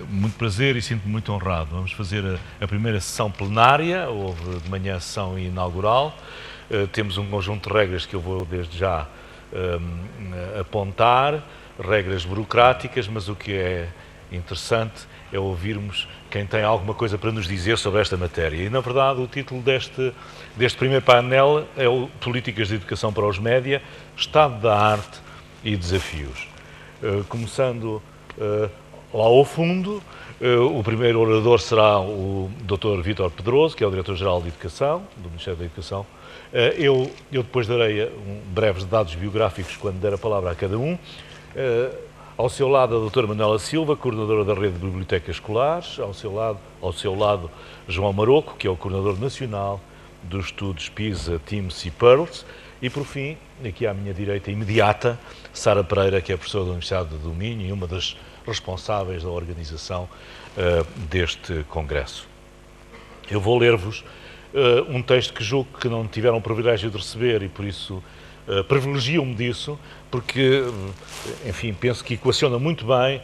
Muito prazer e sinto-me muito honrado. Vamos fazer a primeira sessão plenária, houve de manhã a sessão inaugural. Temos um conjunto de regras que eu vou desde já apontar, regras burocráticas, mas o que é interessante é ouvirmos quem tem alguma coisa para nos dizer sobre esta matéria. E, na verdade, o título deste primeiro painel é o Políticas de Educação para os Média, Estado da Arte e Desafios. Começando lá ao fundo, o primeiro orador será o Dr. Vítor Pedroso, que é o Diretor-Geral de Educação, do Ministério da Educação. Eu depois darei breves dados biográficos quando der a palavra a cada um. Ao seu lado, a doutora Manuela Silva, coordenadora da Rede de Bibliotecas Escolares. Ao seu lado, João Maroco, que é o coordenador nacional dos estudos PISA, TIMSS e PIRLS. E, por fim, aqui à minha direita imediata, Sara Pereira, que é professora da Universidade do Minho e uma das responsáveis da organização deste congresso. Eu vou ler-vos um texto que julgo que não tiveram o privilégio de receber e, por isso, privilegio-me disso, porque, enfim, penso que equaciona muito bem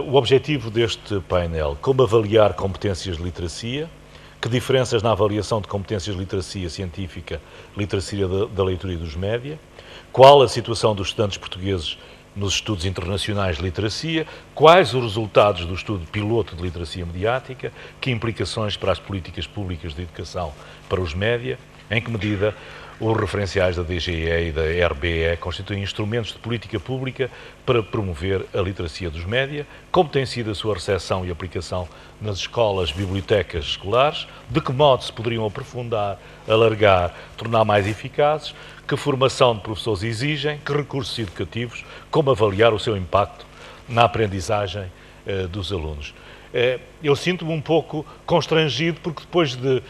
o objetivo deste painel. Como avaliar competências de literacia, que diferenças na avaliação de competências de literacia científica, literacia da leitura e dos média, qual a situação dos estudantes portugueses nos estudos internacionais de literacia, quais os resultados do estudo piloto de literacia mediática, que implicações para as políticas públicas de educação para os média, em que medida os referenciais da DGE e da RBE constituem instrumentos de política pública para promover a literacia dos média, como tem sido a sua recepção e aplicação nas escolas, bibliotecas escolares, de que modo se poderiam aprofundar, alargar, tornar mais eficazes, que formação de professores exigem, que recursos educativos, como avaliar o seu impacto na aprendizagem dos alunos. Eu sinto-me um pouco constrangido porque depois de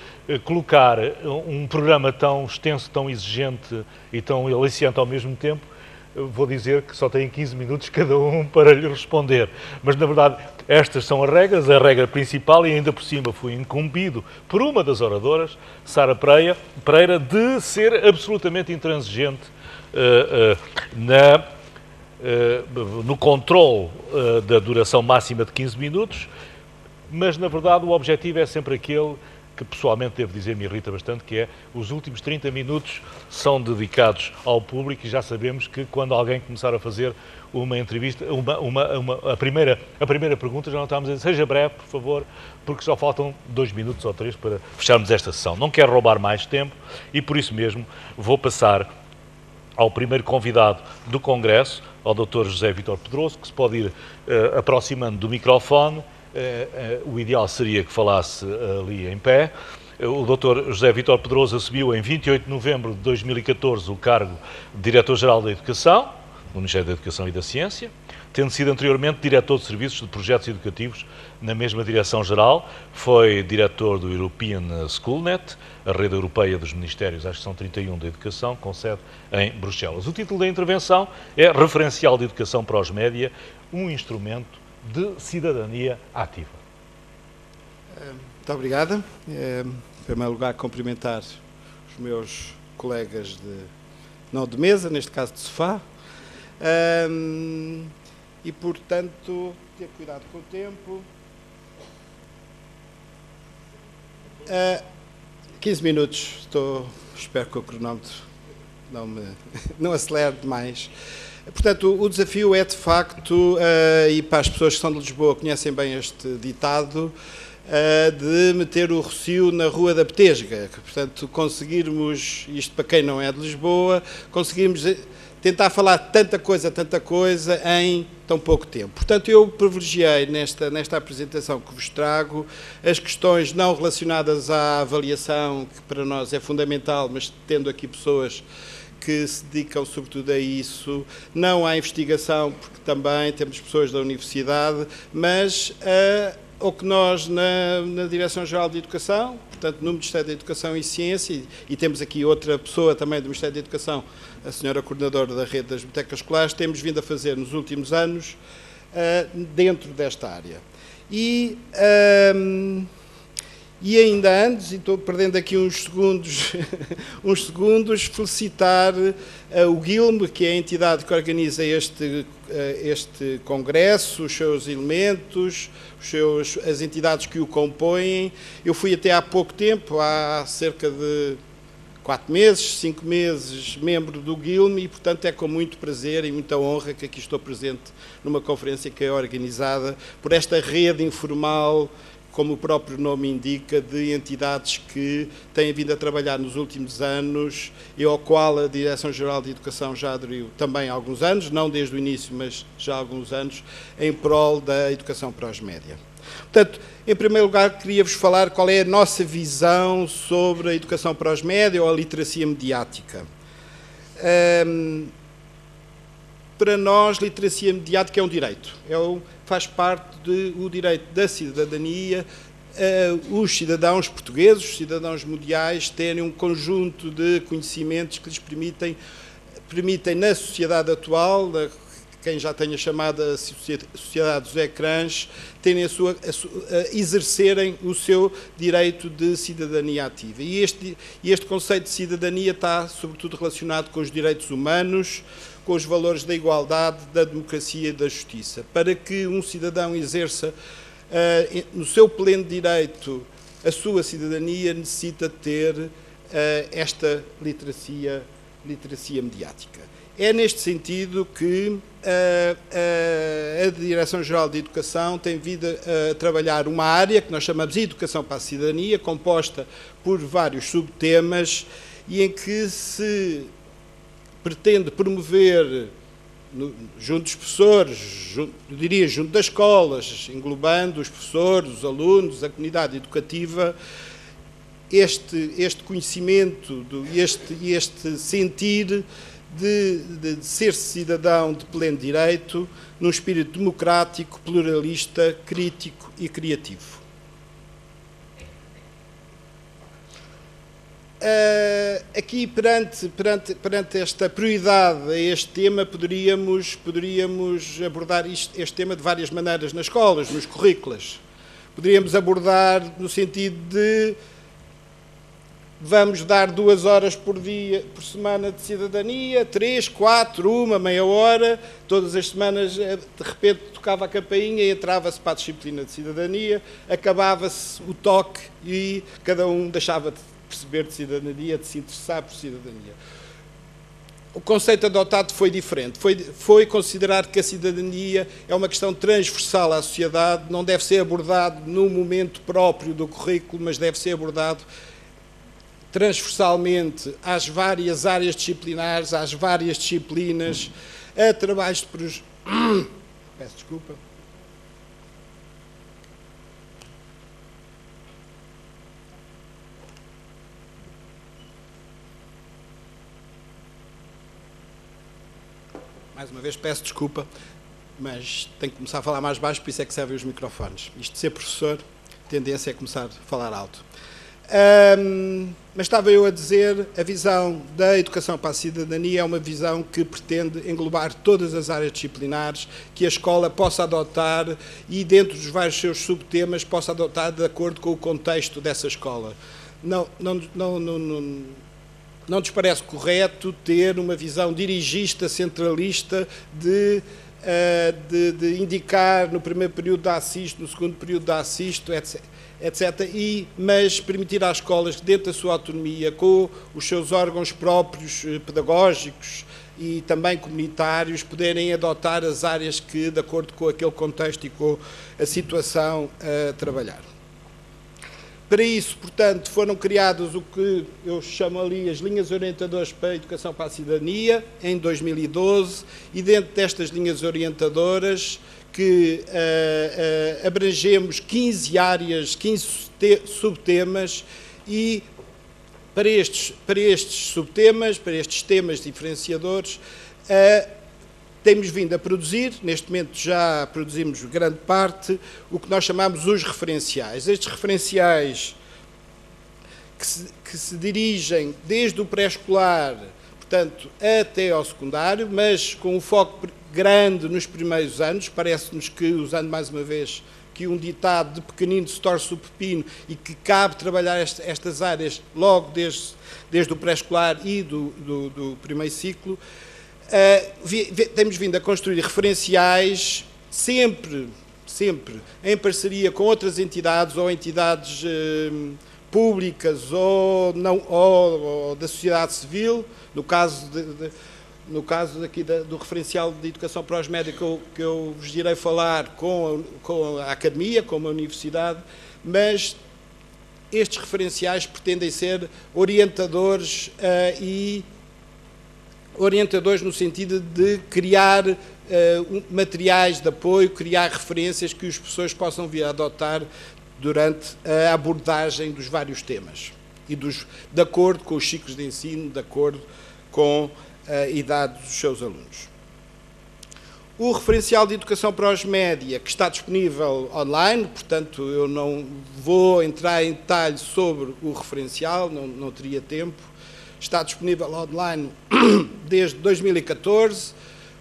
colocar um programa tão extenso, tão exigente e tão aliciante ao mesmo tempo, vou dizer que só têm 15 minutos cada um para lhe responder. Mas, na verdade, estas são as regras, a regra principal, e ainda por cima fui incumbido por uma das oradoras, Sara Pereira, de ser absolutamente intransigente no controle da duração máxima de 15 minutos, mas, na verdade, o objetivo é sempre aquele que, pessoalmente, devo dizer, me irrita bastante, que é os últimos 30 minutos são dedicados ao público e já sabemos que quando alguém começar a fazer uma entrevista, a primeira pergunta, já não estamos a dizer, seja breve, por favor, porque só faltam 2 minutos ou 3 para fecharmos esta sessão. Não quero roubar mais tempo e, por isso mesmo, vou passar ao primeiro convidado do Congresso, ao Dr. José Vítor Pedroso, que se pode ir aproximando do microfone. O ideal seria que falasse ali em pé. O Dr. José Vítor Pedroso assumiu em 28 de novembro de 2014 o cargo de Diretor-Geral da Educação, no Ministério da Educação e da Ciência, tendo sido anteriormente Diretor de Serviços de Projetos Educativos na mesma Direção-Geral. Foi Diretor do European Schoolnet, a rede europeia dos ministérios, acho que são 31 da Educação, com sede em Bruxelas. O título da intervenção é Referencial de Educação para os Média, um instrumento de cidadania ativa. Muito obrigado. Em primeiro lugar, cumprimentar os meus colegas não de mesa, neste caso de sofá, e, portanto, ter cuidado com o tempo. 15 minutos, espero que o cronómetro não acelere demais. Portanto, o desafio é, de facto, e para as pessoas que são de Lisboa conhecem bem este ditado, de meter o rocio na Rua da Betesga. Portanto, conseguirmos, isto para quem não é de Lisboa, conseguirmos tentar falar tanta coisa em tão pouco tempo. Portanto, eu privilegiei nesta apresentação que vos trago as questões não relacionadas à avaliação, que para nós é fundamental, mas tendo aqui pessoas que se dedicam sobretudo a isso, não à investigação, porque também temos pessoas da universidade, mas ao que nós, na Direção-Geral de Educação, portanto, no Ministério da Educação e Ciência, e temos aqui outra pessoa também do Ministério da Educação, a senhora coordenadora da Rede das Bibliotecas Escolares, temos vindo a fazer nos últimos anos dentro desta área. E E ainda antes, e estou perdendo aqui uns segundos, felicitar o Guilme, que é a entidade que organiza este congresso, os seus elementos, as entidades que o compõem. Eu fui até há pouco tempo, há cerca de 4 meses, 5 meses, membro do Guilme, e, portanto, é com muito prazer e muita honra que aqui estou presente numa conferência que é organizada por esta rede informal, como o próprio nome indica, de entidades que têm vindo a trabalhar nos últimos anos e ao qual a Direção-Geral de Educação já aderiu também há alguns anos, não desde o início, mas já há alguns anos, em prol da educação pós-média. Portanto, em primeiro lugar, queria-vos falar qual é a nossa visão sobre a educação pós-média ou a literacia mediática. Para nós, literacia mediática é um direito, faz parte do direito da cidadania, os cidadãos portugueses, os cidadãos mundiais, terem um conjunto de conhecimentos que lhes permitem na sociedade atual, quem já tenha chamado a sociedade dos ecrãs, terem exercerem o seu direito de cidadania ativa. E este conceito de cidadania está, sobretudo, relacionado com os direitos humanos, com os valores da igualdade, da democracia e da justiça. Para que um cidadão exerça no seu pleno direito a sua cidadania, necessita ter esta literacia mediática. É neste sentido que a Direção-Geral de Educação tem vindo a trabalhar uma área que nós chamamos de Educação para a Cidadania, composta por vários subtemas, e em que se pretende promover, junto dos professores, eu diria junto das escolas, englobando os professores, os alunos, a comunidade educativa, este conhecimento e este sentir de ser cidadão de pleno direito, num espírito democrático, pluralista, crítico e criativo. Aqui, perante esta prioridade a este tema, poderíamos abordar este tema de várias maneiras nas escolas, nos currículos. Poderíamos abordar no sentido de vamos dar 2 horas por semana de cidadania, 3, 4, 1, meia hora, todas as semanas de repente tocava a campainha e entrava-se para a disciplina de cidadania, acabava-se o toque e cada um deixava de perceber de cidadania, de se interessar por cidadania. O conceito adotado foi diferente, foi considerar que a cidadania é uma questão transversal à sociedade, não deve ser abordado no momento próprio do currículo, mas deve ser abordado transversalmente às várias áreas disciplinares, às várias disciplinas, a trabalhos de projetos. Peço desculpa. Mais uma vez peço desculpa, mas tenho que começar a falar mais baixo, por isso é que servem os microfones. Isto de ser professor, a tendência é começar a falar alto. Mas estava eu a dizer, a visão da educação para a cidadania é uma visão que pretende englobar todas as áreas disciplinares que a escola possa adotar e, dentro dos vários seus subtemas, possa adotar de acordo com o contexto dessa escola. Não nos parece correto ter uma visão dirigista, centralista, de indicar no primeiro período dá isto, no segundo período dá isto, etc. Mas permitir às escolas que, dentro da sua autonomia, com os seus órgãos próprios pedagógicos e também comunitários, poderem adotar as áreas que, de acordo com aquele contexto e com a situação, a trabalhar. Para isso, portanto, foram criadas o que eu chamo ali as linhas orientadoras para a educação para a cidadania, em 2012, e dentro destas linhas orientadoras que abrangemos 15 áreas, 15 subtemas, e para estes subtemas, para estes temas diferenciadores, temos vindo a produzir, neste momento já produzimos grande parte, o que nós chamamos os referenciais. Estes referenciais que se dirigem desde o pré-escolar, portanto, até ao secundário, mas com o foco grande nos primeiros anos. Parece-nos que, usando mais uma vez, que um ditado de pequenino se torce o pepino e que cabe trabalhar estas áreas logo desde o pré-escolar e do primeiro ciclo. Temos vindo a construir referenciais sempre em parceria com outras entidades ou entidades públicas ou da sociedade civil, no caso aqui do referencial de educação para os médicos que eu vos irei falar com a academia, com a universidade, mas estes referenciais pretendem ser orientadores orientadores no sentido de criar materiais de apoio, criar referências que os professores possam vir a adotar durante a abordagem dos vários temas e de acordo com os ciclos de ensino, de acordo com a idade dos seus alunos. O referencial de educação para os média, que está disponível online, portanto eu não vou entrar em detalhe sobre o referencial, não teria tempo, está disponível online desde 2014,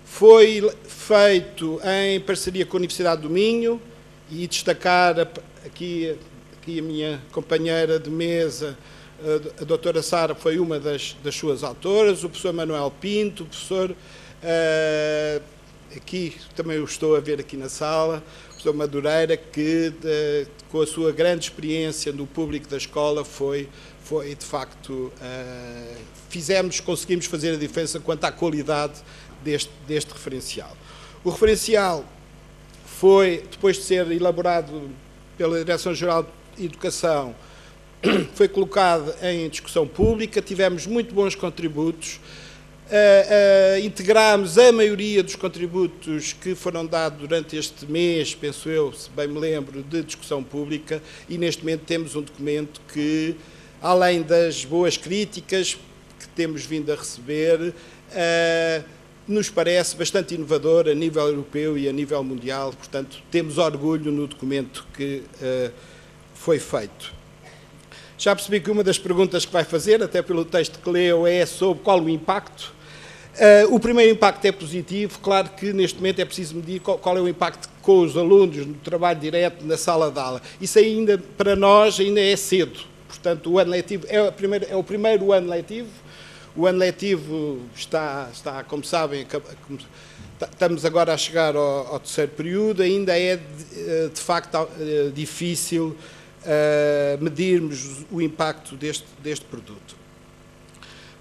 foi feito em parceria com a Universidade do Minho, e destacar aqui a minha companheira de mesa, a doutora Sara, foi uma das suas autoras, o professor Manuel Pinto, o professor, aqui também o estou a ver aqui na sala, o professor Madureira, que com a sua grande experiência no público da escola foi de facto, conseguimos fazer a diferença quanto à qualidade deste referencial. O referencial foi, depois de ser elaborado pela Direção-Geral de Educação, foi colocado em discussão pública, tivemos muito bons contributos, integramos a maioria dos contributos que foram dados durante este mês, penso eu, se bem me lembro, de discussão pública, e neste momento temos um documento que, além das boas críticas que temos vindo a receber, nos parece bastante inovador a nível europeu e a nível mundial, portanto, temos orgulho no documento que foi feito. Já percebi que uma das perguntas que vai fazer, até pelo texto que leu, é sobre qual o impacto. O primeiro impacto é positivo, claro que neste momento é preciso medir qual é o impacto com os alunos no trabalho direto na sala de aula. Isso ainda, para nós, ainda é cedo. Portanto, o ano letivo é o primeiro ano letivo. O ano letivo está, como sabem, estamos agora a chegar ao terceiro período, ainda é de facto difícil medirmos o impacto deste produto.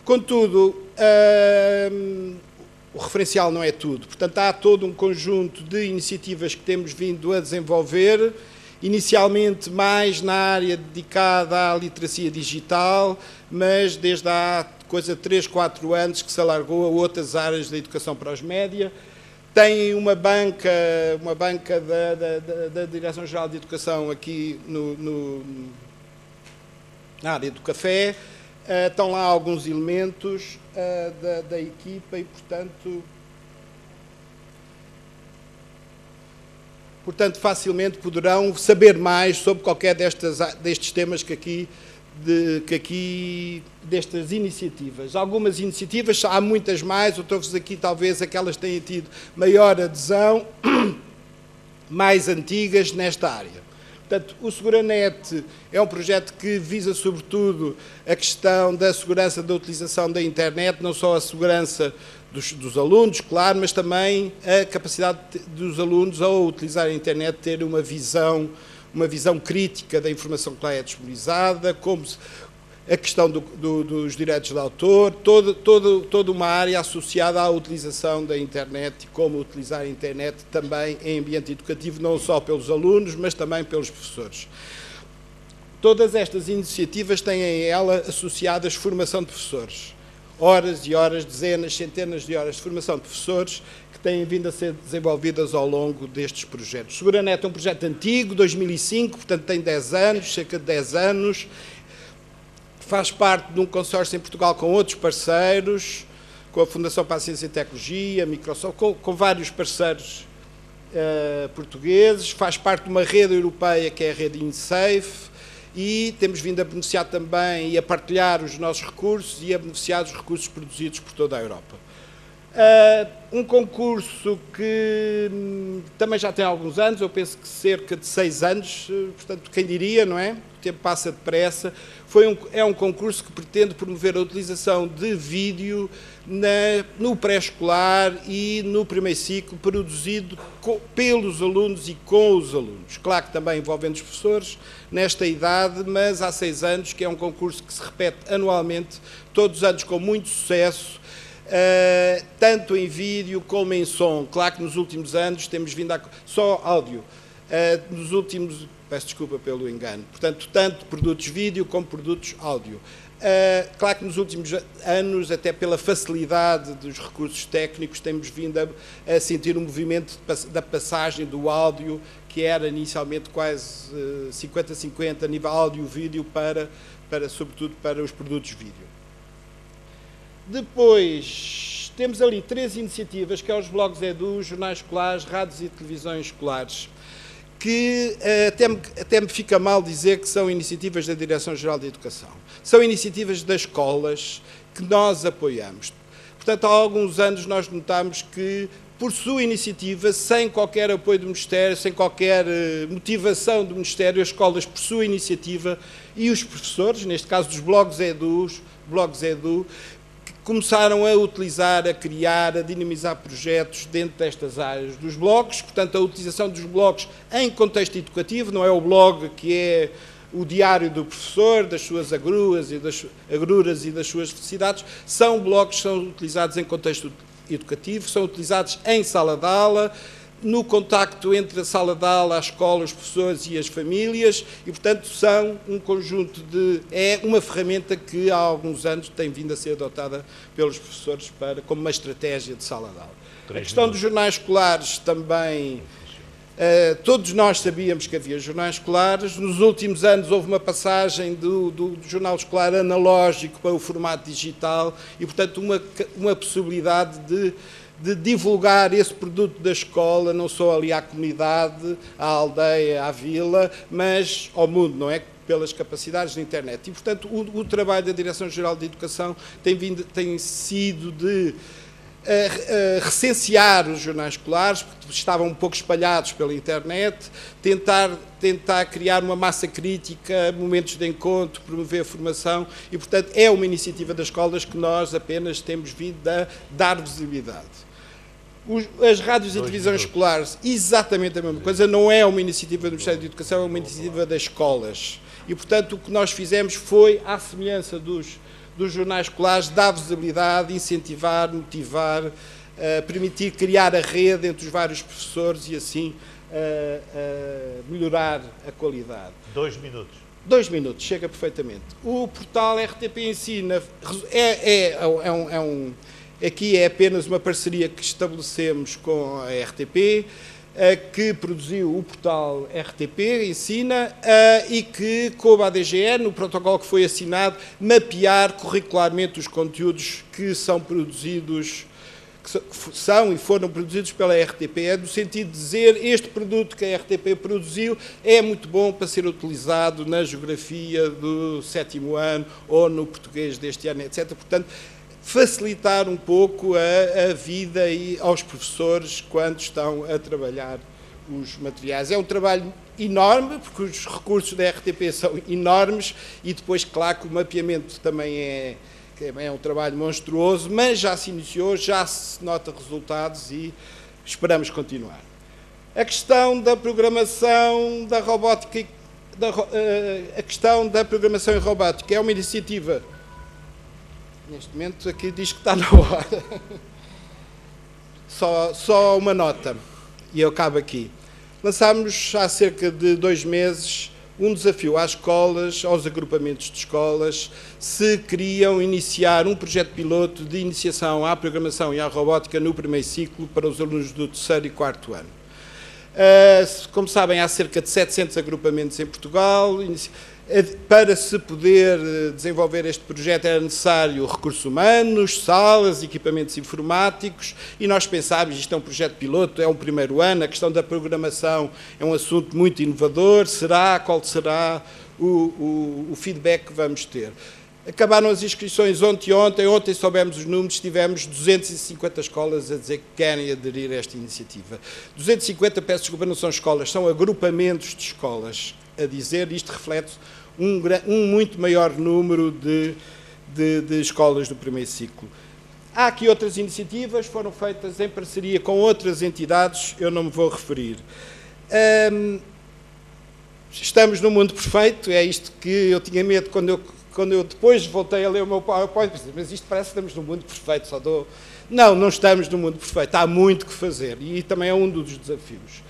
Contudo, o referencial não é tudo, portanto há todo um conjunto de iniciativas que temos vindo a desenvolver, inicialmente mais na área dedicada à literacia digital, mas desde há coisa de 3, 4 anos que se alargou a outras áreas da educação para os média. Tem uma banca da Direção-Geral de Educação aqui na área do café. Estão lá alguns elementos da equipa e, portanto, facilmente poderão saber mais sobre qualquer destes temas destas iniciativas. Algumas iniciativas, há muitas mais, eu estou-vos aqui talvez aquelas que tenham tido maior adesão, mais antigas nesta área. Portanto, o Seguranet é um projeto que visa sobretudo a questão da segurança da utilização da internet, não só a segurança dos alunos, claro, mas também a capacidade dos alunos ao utilizar a internet ter uma visão crítica da informação que lá é disponibilizada, como a questão dos direitos de autor, toda uma área associada à utilização da internet e como utilizar a internet também em ambiente educativo, não só pelos alunos, mas também pelos professores. Todas estas iniciativas têm a ela associadas formação de professores. Horas e horas, dezenas, centenas de horas de formação de professores que têm vindo a ser desenvolvidas ao longo destes projetos. O Seguranet é um projeto antigo, 2005, portanto tem 10 anos, cerca de 10 anos. Faz parte de um consórcio em Portugal com outros parceiros, com a Fundação para a Ciência e Tecnologia, Microsoft, com vários parceiros portugueses. Faz parte de uma rede europeia que é a rede InSafe. E temos vindo a beneficiar também e a partilhar os nossos recursos e a beneficiar dos recursos produzidos por toda a Europa. Um concurso que também já tem alguns anos, eu penso que cerca de 6 anos, portanto, quem diria, não é? O tempo passa depressa. É um concurso que pretende promover a utilização de vídeo no pré-escolar e no primeiro ciclo, produzido pelos alunos e com os alunos. Claro que também envolvendo os professores nesta idade, mas há 6 anos, que é um concurso que se repete anualmente, todos os anos com muito sucesso, tanto em vídeo como em som. Claro que nos últimos anos temos vindo a... Só áudio. Nos últimos... Peço desculpa pelo engano. Portanto, tanto produtos vídeo como produtos áudio. Claro que nos últimos anos, até pela facilidade dos recursos técnicos, temos vindo a sentir um movimento da passagem do áudio, que era inicialmente quase 50-50 a nível áudio-vídeo, sobretudo para os produtos vídeo. Depois, temos ali 3 iniciativas, que são os blogs Edu, os jornais escolares, rádios e televisões escolares, que até me fica mal dizer que são iniciativas da Direção-Geral de Educação. São iniciativas das escolas que nós apoiamos. Portanto, há alguns anos nós notamos que, por sua iniciativa, sem qualquer apoio do Ministério, sem qualquer motivação do Ministério, as escolas, por sua iniciativa, e os professores, neste caso dos blogs Edu, começaram a utilizar, a criar, a dinamizar projetos dentro destas áreas dos blogs. Portanto, a utilização dos blogs em contexto educativo, não é o blog que é o diário do professor, das suas agruras e das suas felicidades. São blogs que são utilizados em contexto educativo, são utilizados em sala de aula, no contacto entre a sala de aula, a escola, os professores e as famílias, e, portanto, são um conjunto é uma ferramenta que há alguns anos tem vindo a ser adotada pelos professores como uma estratégia de sala de aula. A questão dos jornais escolares também, todos nós sabíamos que havia jornais escolares. Nos últimos anos houve uma passagem do jornal escolar analógico para o formato digital e, portanto, uma possibilidade de divulgar esse produto da escola, não só ali à comunidade, à aldeia, à vila, mas ao mundo, não é? Pelas capacidades da internet. E, portanto, o trabalho da Direção-Geral de Educação tem sido de recensear os jornais escolares, porque estavam um pouco espalhados pela internet, tentar criar uma massa crítica, momentos de encontro, promover a formação e, portanto, é uma iniciativa das escolas que nós apenas temos vindo a dar visibilidade. As rádios e televisões escolares, exatamente a mesma coisa, não é uma iniciativa do Ministério da Educação, é uma iniciativa das escolas. E, portanto, o que nós fizemos foi, à semelhança dos jornais escolares, dar visibilidade, incentivar, motivar, permitir criar a rede entre os vários professores e, assim, melhorar a qualidade. 2 minutos. 2 minutos, chega perfeitamente. O portal RTP Ensina aqui é apenas uma parceria que estabelecemos com a RTP, que produziu o portal RTP Ensina e que coube à DGE, no protocolo que foi assinado, mapear curricularmente os conteúdos que são produzidos, e foram produzidos pela RTP. É no sentido de dizer, este produto que a RTP produziu é muito bom para ser utilizado na geografia do 7º ano ou no português deste ano, etc. Portanto, facilitar um pouco a vida aos professores quando estão a trabalhar os materiais. É um trabalho enorme, porque os recursos da RTP são enormes e depois, claro, que o mapeamento também é um trabalho monstruoso, mas já se iniciou, já se nota resultados e esperamos continuar. A questão da programação da robótica, a questão da programação em robótica é uma iniciativa. Neste momento aqui diz que está na hora. Só uma nota, e eu acabo aqui. Lançámos há cerca de 2 meses um desafio às escolas, aos agrupamentos de escolas, se queriam iniciar um projeto piloto de iniciação à programação e à robótica no primeiro ciclo para os alunos do 3º e 4º ano. Como sabem, há cerca de 700 agrupamentos em Portugal. Para se poder desenvolver este projeto era necessário recursos humanos, salas, equipamentos informáticos e nós pensámos, isto é um projeto piloto, é um primeiro ano, a questão da programação é um assunto muito inovador, qual será o feedback que vamos ter? Acabaram as inscrições ontem soubemos os números, tivemos 250 escolas a dizer que querem aderir a esta iniciativa. 250, peço desculpa, não são escolas, são agrupamentos de escolas a dizer, isto reflete um muito maior número de escolas do primeiro ciclo. Há aqui outras iniciativas, foram feitas em parceria com outras entidades, eu não me vou referir. Estamos num mundo perfeito, é isto que eu tinha medo quando eu depois voltei a ler o meu PowerPoint, mas isto parece que estamos num mundo perfeito, só dou... Não estamos num mundo perfeito, há muito que fazer e também é um dos desafios.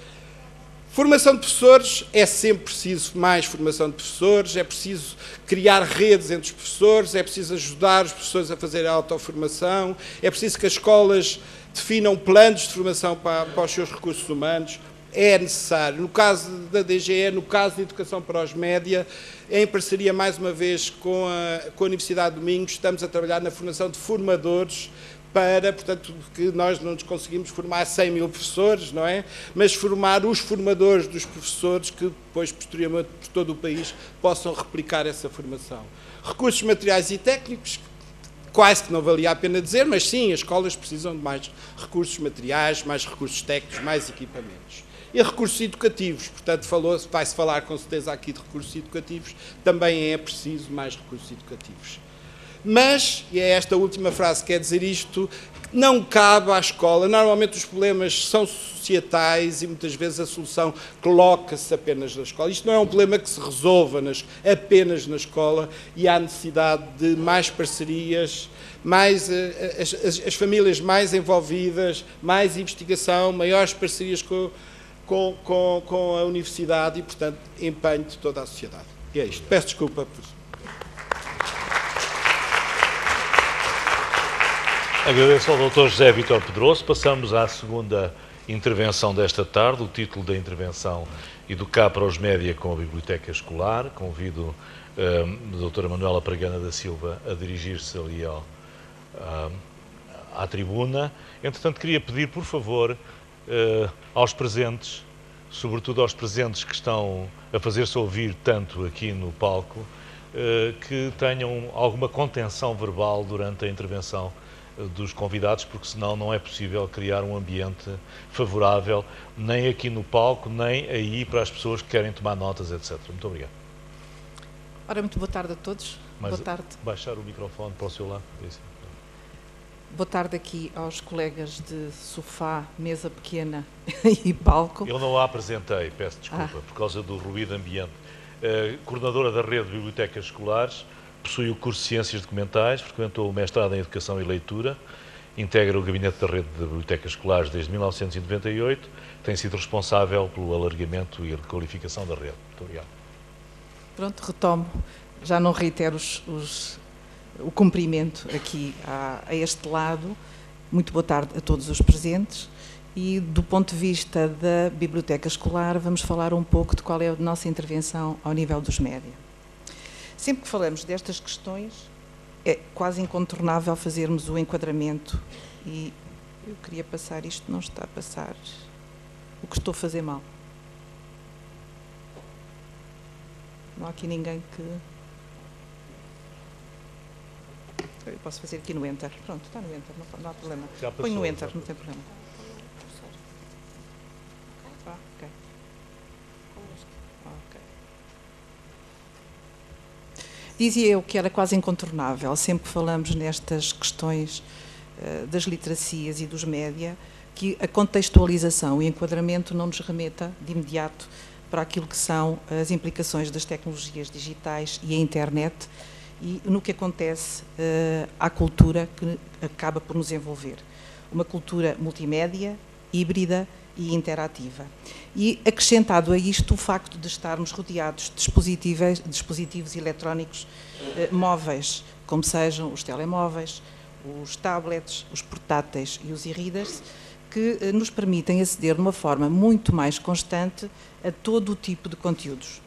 Formação de professores, é sempre preciso mais formação de professores, é preciso criar redes entre os professores, é preciso ajudar os professores a fazer a autoformação, é preciso que as escolas definam planos de formação para os seus recursos humanos, é necessário. No caso da DGE, no caso da Educação para os Média, em parceria mais uma vez com a Universidade de Domingos, estamos a trabalhar na formação de formadores para, portanto, que nós não nos conseguimos formar 100 mil professores, não é? Mas formar os formadores dos professores que depois, posteriormente, por todo o país, possam replicar essa formação. Recursos materiais e técnicos, quase que não valia a pena dizer, mas sim, as escolas precisam de mais recursos materiais, mais recursos técnicos, mais equipamentos. E recursos educativos, portanto, vai-se falar com certeza aqui de recursos educativos, também é preciso mais recursos educativos. Mas, e é esta última frase que quer dizer isto, não cabe à escola, normalmente os problemas são societais e muitas vezes a solução coloca-se apenas na escola. Isto não é um problema que se resolva apenas na escola e há necessidade de mais parcerias, mais, as famílias mais envolvidas, mais investigação, maiores parcerias com a universidade e, portanto, empenho de toda a sociedade. E é isto. Peço desculpa por... Agradeço ao Dr. José Vítor Pedroso. Passamos à segunda intervenção desta tarde. O título da intervenção: Educar para os Média com a Biblioteca Escolar. Convido a doutora Manuela Pregana da Silva a dirigir-se ali à tribuna. Entretanto, queria pedir, por favor, aos presentes, sobretudo aos presentes que estão a fazer-se ouvir tanto aqui no palco, que tenham alguma contenção verbal durante a intervenção dos convidados, porque senão não é possível criar um ambiente favorável, nem aqui no palco, nem aí para as pessoas que querem tomar notas, etc. Muito obrigado. Ora, muito boa tarde a todos. Mas boa tarde. Baixar o microfone para o seu lado. Boa tarde aqui aos colegas de sofá, mesa pequena e palco. Eu não a apresentei, peço desculpa, por causa do ruído ambiente. Coordenadora da Rede de Bibliotecas Escolares, possui o curso de Ciências Documentais, frequentou o mestrado em Educação e Leitura, integra o gabinete da Rede de Bibliotecas Escolares desde 1998, tem sido responsável pelo alargamento e requalificação da rede. Muito obrigado. Pronto, retomo. Já não reitero o cumprimento aqui a este lado. Muito boa tarde a todos os presentes. E, do ponto de vista da Biblioteca Escolar, vamos falar um pouco de qual é a nossa intervenção ao nível dos média. Sempre que falamos destas questões, é quase incontornável fazermos o enquadramento e eu queria passar isto, não está a passar o que estou a fazer mal. Não há aqui ninguém que... Eu posso fazer aqui no Enter. Pronto, está no Enter, não há problema. Põe no Enter, não tem problema. Ok. Dizia eu que era quase incontornável, sempre que falamos nestas questões das literacias e dos média, que a contextualização e enquadramento não nos remeta de imediato para aquilo que são as implicações das tecnologias digitais e a internet e no que acontece à cultura que acaba por nos envolver. Uma cultura multimédia, híbrida e interativa. E acrescentado a isto o facto de estarmos rodeados de dispositivos eletrónicos móveis, como sejam os telemóveis, os tablets, os portáteis e os e-readers, que nos permitem aceder de uma forma muito mais constante a todo o tipo de conteúdos.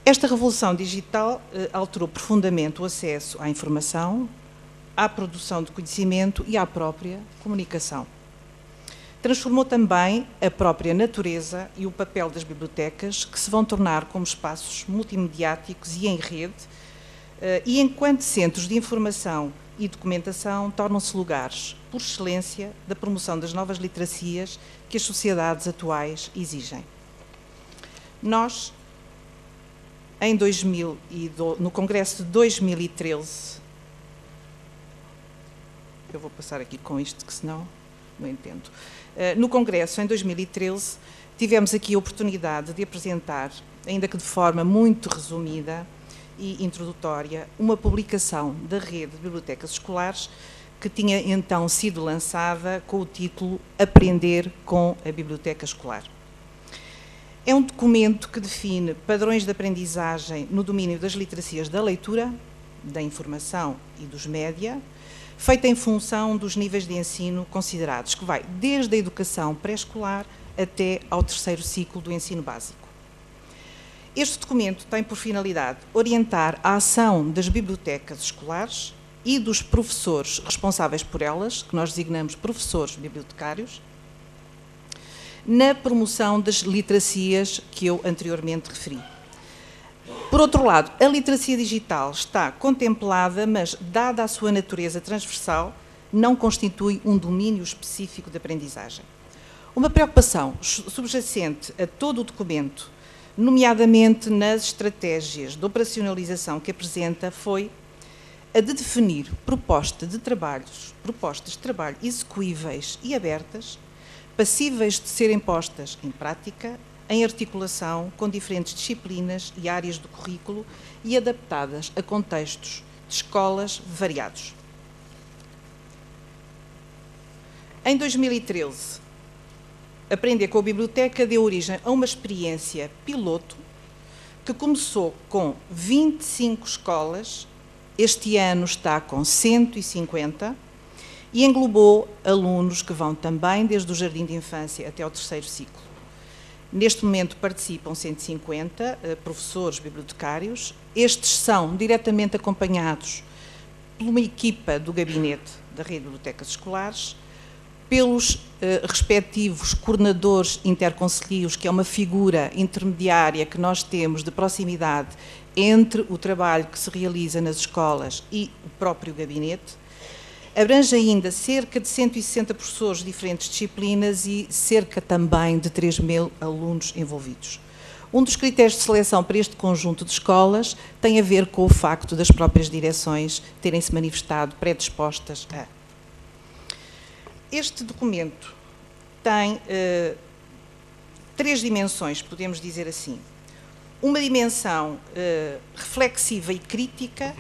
Esta revolução digital alterou profundamente o acesso à informação, à produção de conhecimento e à própria comunicação. Transformou também a própria natureza e o papel das bibliotecas, que se vão tornar como espaços multimediáticos e em rede, e enquanto centros de informação e documentação tornam-se lugares, por excelência, da promoção das novas literacias que as sociedades atuais exigem. Nós, no Congresso de 2013, eu vou passar aqui com isto, que senão não entendo. No Congresso, em 2013, tivemos aqui a oportunidade de apresentar, ainda que de forma muito resumida e introdutória, uma publicação da Rede de Bibliotecas Escolares que tinha então sido lançada com o título Aprender com a Biblioteca Escolar. É um documento que define padrões de aprendizagem no domínio das literacias da leitura, da informação e dos média, feita em função dos níveis de ensino considerados, que vai desde a educação pré-escolar até ao terceiro ciclo do ensino básico. Este documento tem por finalidade orientar a ação das bibliotecas escolares e dos professores responsáveis por elas, que nós designamos professores bibliotecários, na promoção das literacias que eu anteriormente referi. Por outro lado, a literacia digital está contemplada, mas, dada a sua natureza transversal, não constitui um domínio específico de aprendizagem. Uma preocupação subjacente a todo o documento, nomeadamente nas estratégias de operacionalização que apresenta, foi a de definir propostas de trabalho execuíveis e abertas, passíveis de serem postas em prática, em articulação com diferentes disciplinas e áreas do currículo e adaptadas a contextos de escolas variados. Em 2013, Aprender com a Biblioteca deu origem a uma experiência piloto que começou com 25 escolas, este ano está com 150, e englobou alunos que vão também desde o jardim de infância até ao terceiro ciclo. Neste momento participam 150 professores bibliotecários. Estes são diretamente acompanhados por uma equipa do gabinete da Rede de Bibliotecas Escolares, pelos respectivos coordenadores interconcelhios, que é uma figura intermediária que nós temos de proximidade entre o trabalho que se realiza nas escolas e o próprio gabinete. Abrange ainda cerca de 160 professores de diferentes disciplinas e cerca também de 3.000 alunos envolvidos. Um dos critérios de seleção para este conjunto de escolas tem a ver com o facto das próprias direções terem se manifestado predispostas a. Este documento tem três dimensões, podemos dizer assim. Uma dimensão reflexiva e crítica,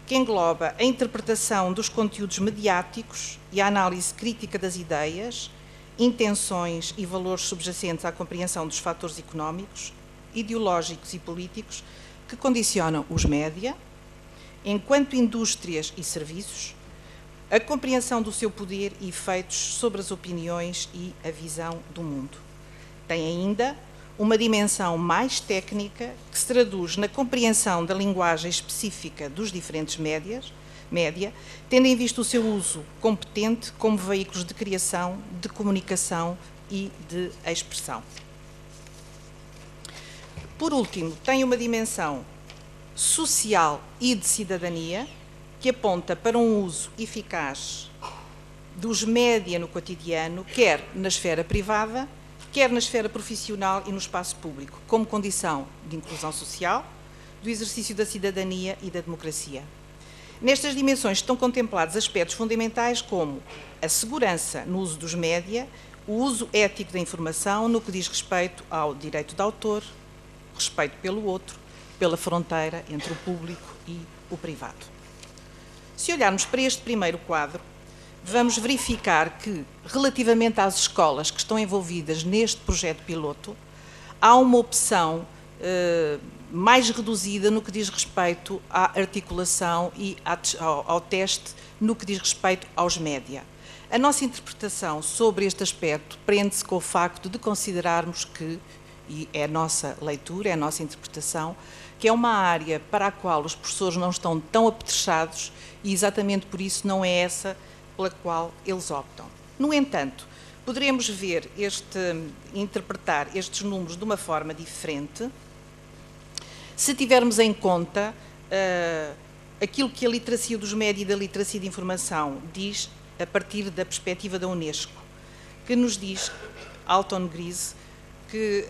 que engloba a interpretação dos conteúdos mediáticos e a análise crítica das ideias, intenções e valores subjacentes à compreensão dos fatores económicos, ideológicos e políticos que condicionam os média, enquanto indústrias e serviços, a compreensão do seu poder e efeitos sobre as opiniões e a visão do mundo. Tem ainda uma dimensão mais técnica que se traduz na compreensão da linguagem específica dos diferentes média, tendo em vista o seu uso competente como veículos de criação, de comunicação e de expressão. Por último, tem uma dimensão social e de cidadania, que aponta para um uso eficaz dos média no cotidiano, quer na esfera privada, quer na esfera profissional e no espaço público, como condição de inclusão social, do exercício da cidadania e da democracia. Nestas dimensões estão contemplados aspectos fundamentais como a segurança no uso dos média, o uso ético da informação no que diz respeito ao direito de autor, respeito pelo outro, pela fronteira entre o público e o privado. Se olharmos para este primeiro quadro, vamos verificar que, relativamente às escolas que estão envolvidas neste projeto piloto, há uma opção mais reduzida no que diz respeito à articulação e ao teste no que diz respeito aos média. A nossa interpretação sobre este aspecto prende-se com o facto de considerarmos que, e é a nossa leitura, é a nossa interpretação, que é uma área para a qual os professores não estão tão apetrechados e exatamente por isso não é essa pela qual eles optam. No entanto, poderemos interpretar estes números de uma forma diferente se tivermos em conta aquilo que a literacia dos média e da literacia de informação diz a partir da perspectiva da Unesco, que nos diz, Alton Grise, que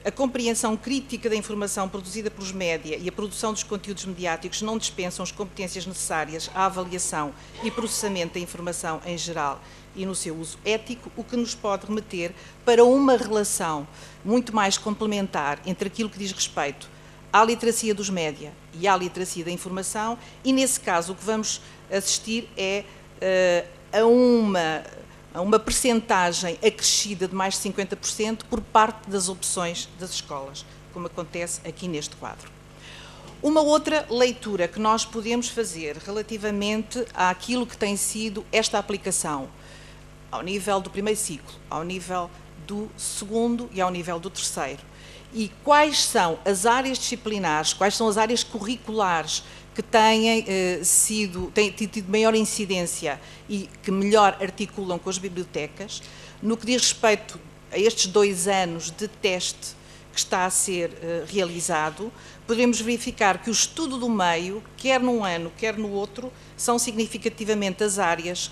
a compreensão crítica da informação produzida pelos média e a produção dos conteúdos mediáticos não dispensam as competências necessárias à avaliação e processamento da informação em geral e no seu uso ético, o que nos pode remeter para uma relação muito mais complementar entre aquilo que diz respeito à literacia dos média e à literacia da informação, e nesse caso o que vamos assistir é a uma percentagem acrescida de mais de 50% por parte das opções das escolas, como acontece aqui neste quadro. Uma outra leitura que nós podemos fazer relativamente àquilo que tem sido esta aplicação, ao nível do primeiro ciclo, ao nível do segundo e ao nível do terceiro, e quais são as áreas disciplinares, quais são as áreas curriculares que têm tido maior incidência e que melhor articulam com as bibliotecas, no que diz respeito a estes 2 anos de teste que está a ser realizado, podemos verificar que o estudo do meio, quer num ano, quer no outro, são significativamente as áreas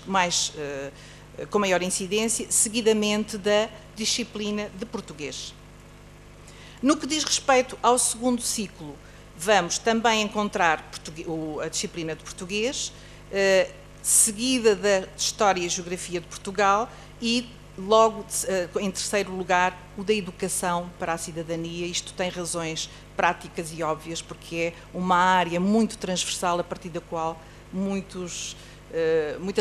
com maior incidência, seguidamente da disciplina de português. No que diz respeito ao segundo ciclo, vamos também encontrar a disciplina de português, seguida da História e Geografia de Portugal e, logo, em terceiro lugar, o da Educação para a Cidadania. Isto tem razões práticas e óbvias, porque é uma área muito transversal, a partir da qual muitas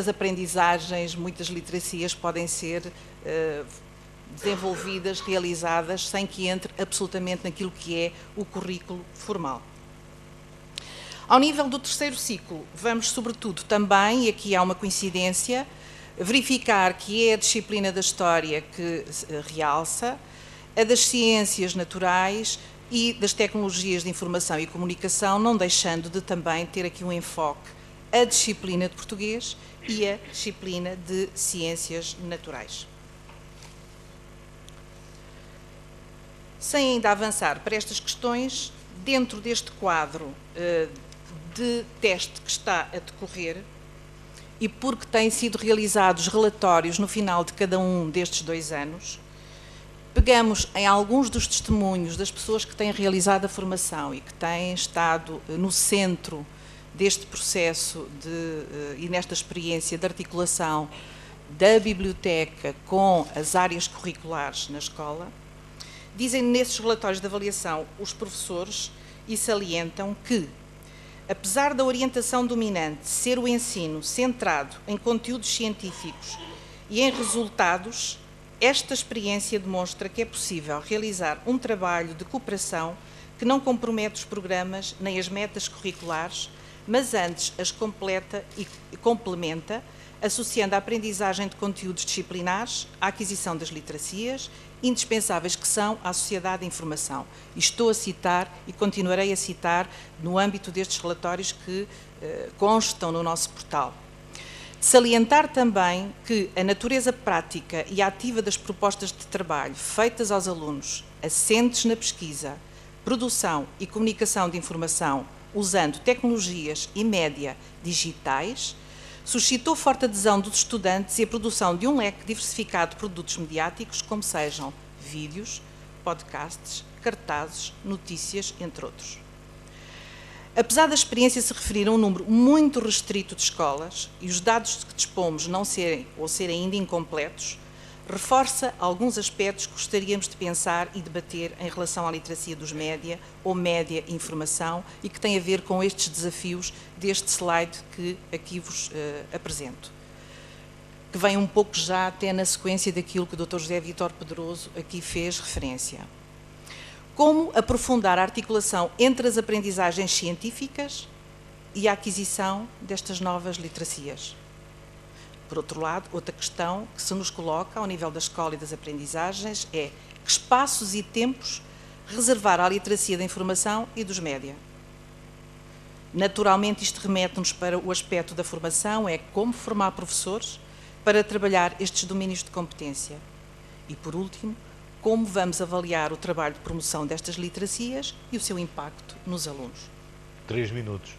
aprendizagens, muitas literacias podem ser desenvolvidas, realizadas, sem que entre absolutamente naquilo que é o currículo formal. Ao nível do terceiro ciclo, vamos sobretudo também, e aqui há uma coincidência, verificar que é a disciplina da História que realça, a das Ciências Naturais e das Tecnologias de Informação e Comunicação, não deixando de também ter aqui um enfoque a disciplina de Português e a disciplina de Ciências Naturais. Sem ainda avançar para estas questões, dentro deste quadro de teste que está a decorrer, e porque têm sido realizados relatórios no final de cada um destes 2 anos, pegamos em alguns dos testemunhos das pessoas que têm realizado a formação e que têm estado no centro deste processo e nesta experiência de articulação da biblioteca com as áreas curriculares na escola. Dizem nesses relatórios de avaliação os professores e salientam que, apesar da orientação dominante ser o ensino centrado em conteúdos científicos e em resultados, esta experiência demonstra que é possível realizar um trabalho de cooperação que não compromete os programas nem as metas curriculares, mas antes as completa e complementa, associando a aprendizagem de conteúdos disciplinares à aquisição das literacias, indispensáveis que são à sociedade de informação. E estou a citar e continuarei a citar no âmbito destes relatórios que constam no nosso portal. Salientar também que a natureza prática e ativa das propostas de trabalho feitas aos alunos, assentes na pesquisa, produção e comunicação de informação, usando tecnologias e média digitais, suscitou forte adesão dos estudantes e a produção de um leque diversificado de produtos mediáticos, como sejam vídeos, podcasts, cartazes, notícias, entre outros. Apesar da experiência se referir a um número muito restrito de escolas e os dados de que dispomos não serem ou serem ainda incompletos, reforça alguns aspectos que gostaríamos de pensar e debater em relação à literacia dos média ou média informação e que tem a ver com estes desafios deste slide que aqui vos apresento, que vem um pouco já até na sequência daquilo que o Dr. José Vítor Pedroso aqui fez referência. Como aprofundar a articulação entre as aprendizagens científicas e a aquisição destas novas literacias? Por outro lado, outra questão que se nos coloca ao nível da escola e das aprendizagens é que espaços e tempos reservar à literacia da informação e dos média. Naturalmente, isto remete-nos para o aspecto da formação, é como formar professores para trabalhar estes domínios de competência. E, por último, como vamos avaliar o trabalho de promoção destas literacias e o seu impacto nos alunos. 3 minutos.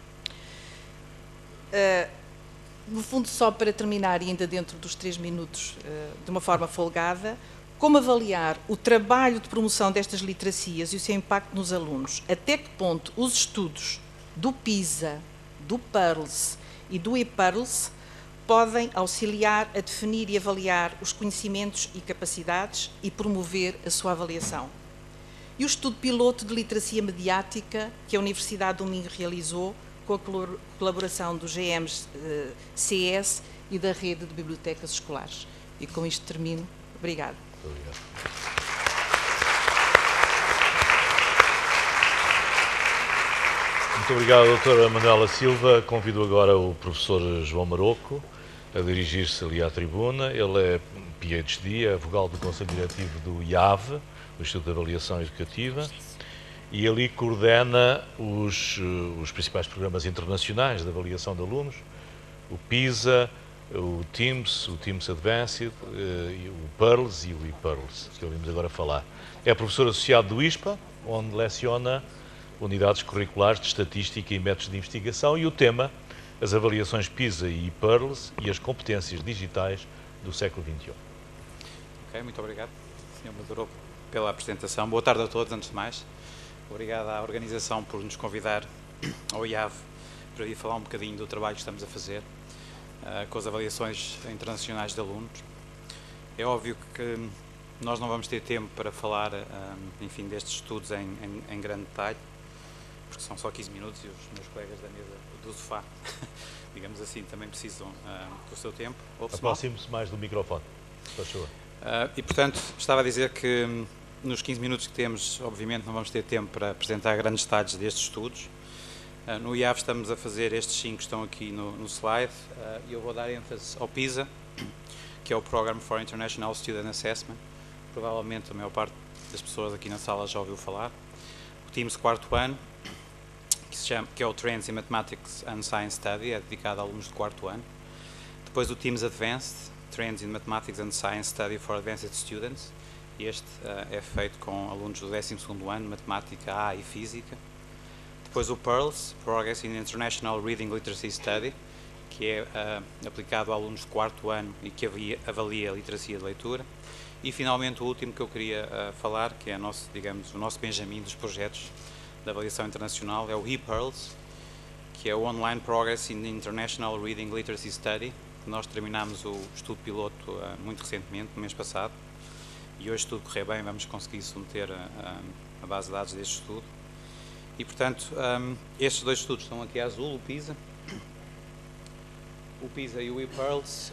No fundo, só para terminar, e ainda dentro dos 3 minutos, de uma forma folgada, como avaliar o trabalho de promoção destas literacias e o seu impacto nos alunos? Até que ponto os estudos do PISA, do PIRLS e do ePIRLS podem auxiliar a definir e avaliar os conhecimentos e capacidades e promover a sua avaliação? E o estudo piloto de literacia mediática que a Universidade do Minho realizou com a colaboração do GMCS e da Rede de Bibliotecas Escolares. E com isto termino. Obrigada. Muito obrigado. Muito obrigado, doutora Manuela Silva. Convido agora o professor João Maroco a dirigir-se ali à tribuna. Ele é PhD, é vogal do Conselho Diretivo do IAV, o Instituto de Avaliação Educativa, e ali coordena os principais programas internacionais de avaliação de alunos, o PISA, o TIMSS Advanced, o PIRLS e o ePIRLS, que ouvimos agora falar. É professor associado do ISPA, onde leciona unidades curriculares de estatística e métodos de investigação, e o tema, as avaliações PISA e ePIRLS e as competências digitais do século XXI. Ok, muito obrigado, Sr. Maduro, pela apresentação. Boa tarde a todos, antes de mais. Obrigado à organização por nos convidar ao IAV para ir falar um bocadinho do trabalho que estamos a fazer com as avaliações internacionais de alunos. É óbvio que nós não vamos ter tempo para falar, enfim, destes estudos em grande detalhe, porque são só 15 minutos e os meus colegas da mesa do sofá, digamos assim, também precisam do seu tempo. Aproxime-se mais do microfone, se faz favor. E, portanto, estava a dizer que nos 15 minutos que temos, obviamente, não vamos ter tempo para apresentar grandes detalhes destes estudos. No IAV estamos a fazer estes 5 que estão aqui no slide, e eu vou dar ênfase ao PISA, que é o Program for International Student Assessment. Provavelmente a maior parte das pessoas aqui na sala já ouviu falar. O TIMSS quarto ano, que é o Trends in Mathematics and Science Study, é dedicado a alunos de quarto ano. Depois o TIMSS Advanced, Trends in Mathematics and Science Study for Advanced Students. Este é feito com alunos do 12º ano, Matemática A e Física. Depois o PIRLS, Progress in International Reading Literacy Study, que é aplicado a alunos de quarto ano e que avalia a literacia de leitura. E finalmente o último que eu queria falar, que é digamos, o nosso Benjamin dos projetos de avaliação internacional, é o ePIRLS, que é o Online Progress in International Reading Literacy Study, que nós terminámos o estudo piloto muito recentemente, no mês passado, e hoje, se tudo correr bem, vamos conseguir submeter a base de dados deste estudo. E, portanto, estes 2 estudos estão aqui a azul, o PISA. O PISA e o ePIRLS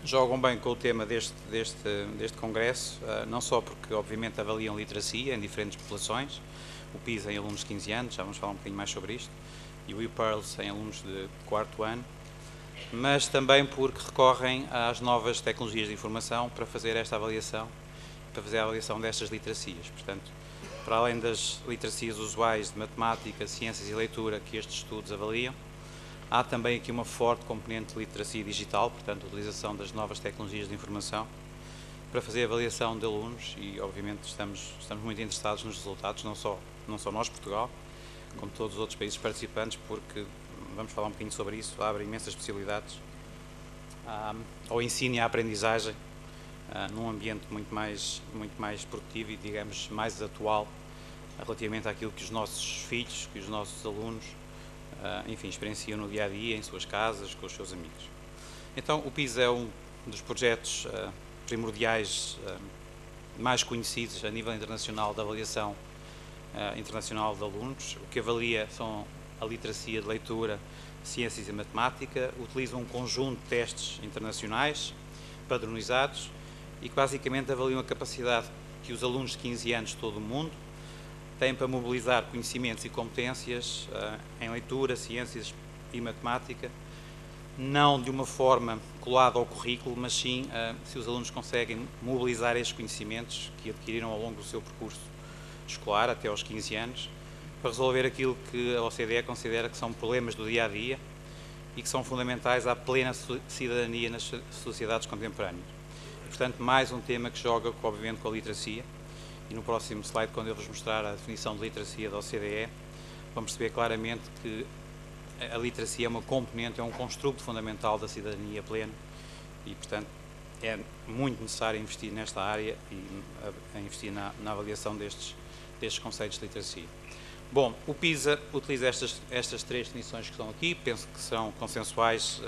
jogam bem com o tema deste congresso, não só porque, obviamente, avaliam literacia em diferentes populações, o PISA em alunos de 15 anos, já vamos falar um bocadinho mais sobre isto, e o ePIRLS em alunos de quarto ano, mas também porque recorrem às novas tecnologias de informação para fazer esta avaliação, para fazer a avaliação destas literacias. Portanto, para além das literacias usuais de matemática, ciências e leitura que estes estudos avaliam, há também aqui uma forte componente de literacia digital, portanto, a utilização das novas tecnologias de informação para fazer a avaliação de alunos e, obviamente, estamos muito interessados nos resultados, não só nós, Portugal, como todos os outros países participantes, porque, vamos falar um bocadinho sobre isso, abre imensas possibilidades ao ensino e à aprendizagem, num ambiente muito mais produtivo e, digamos, mais atual relativamente àquilo que os nossos filhos, que os nossos alunos, enfim, experienciam no dia-a-dia, em suas casas, com os seus amigos. Então, o PISA é um dos projetos primordiais mais conhecidos a nível internacional de avaliação internacional de alunos. O que avalia são a literacia de leitura, ciências e matemática, utiliza um conjunto de testes internacionais, padronizados, e que basicamente avaliam a capacidade que os alunos de 15 anos de todo o mundo têm para mobilizar conhecimentos e competências em leitura, ciências e matemática, não de uma forma colada ao currículo, mas sim se os alunos conseguem mobilizar estes conhecimentos que adquiriram ao longo do seu percurso escolar, até aos 15 anos, para resolver aquilo que a OCDE considera que são problemas do dia-a-dia e que são fundamentais à plena cidadania nas sociedades contemporâneas. Portanto, mais um tema que joga, obviamente, com a literacia, e no próximo slide, quando eu vos mostrar a definição de literacia da OCDE, vão perceber claramente que a literacia é uma componente, é um construto fundamental da cidadania plena e, portanto, é muito necessário investir nesta área e investir na avaliação destes conceitos de literacia. Bom, o PISA utiliza estas três definições que estão aqui, penso que são consensuais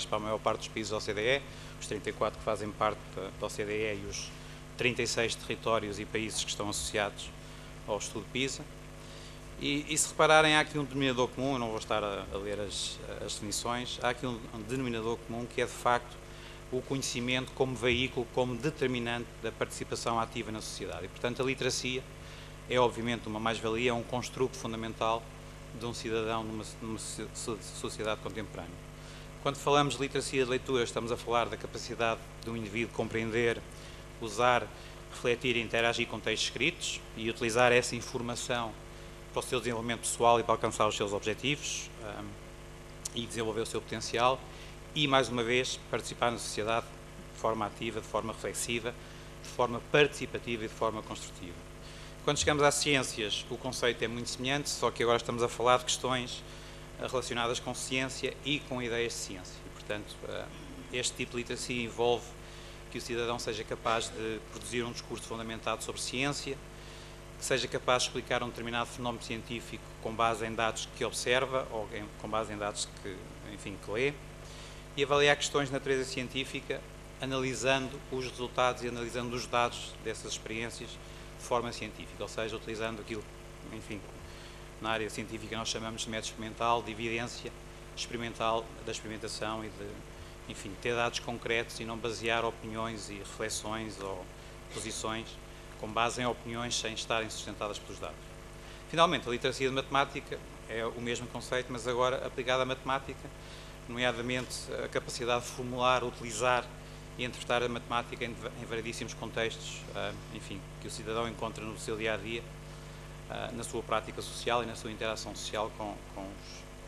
para a maior parte dos países da OCDE, os 34 que fazem parte da OCDE e os 36 territórios e países que estão associados ao estudo PISA. E se repararem, há aqui um denominador comum, eu não vou estar a ler as definições, há aqui um denominador comum que é, de facto, o conhecimento como veículo, como determinante da participação ativa na sociedade. E, portanto, a literacia é, obviamente, uma mais-valia, é um construto fundamental de um cidadão numa sociedade contemporânea. Quando falamos de literacia de leitura, estamos a falar da capacidade do indivíduo compreender, usar, refletir e interagir com textos escritos e utilizar essa informação para o seu desenvolvimento pessoal e para alcançar os seus objetivos e desenvolver o seu potencial e, mais uma vez, participar na sociedade de forma ativa, de forma reflexiva, de forma participativa e de forma construtiva. Quando chegamos às ciências, o conceito é muito semelhante, só que agora estamos a falar de questões relacionadas com ciência e com ideias de ciência. E, portanto, este tipo de literacia envolve que o cidadão seja capaz de produzir um discurso fundamentado sobre ciência, que seja capaz de explicar um determinado fenómeno científico com base em dados que observa ou com base em dados que lê, e avaliar questões de natureza científica, analisando os resultados e analisando os dados dessas experiências de forma científica, ou seja, utilizando aquilo, na área científica nós chamamos de método experimental, de evidência experimental da experimentação e de, ter dados concretos e não basear opiniões e reflexões ou posições com base em opiniões sem estarem sustentadas pelos dados. Finalmente, a literacia de matemática é o mesmo conceito, mas agora aplicada à matemática, nomeadamente a capacidade de formular, utilizar e interpretar a matemática em variedíssimos contextos, que o cidadão encontra no seu dia-a-dia, na sua prática social e na sua interação social com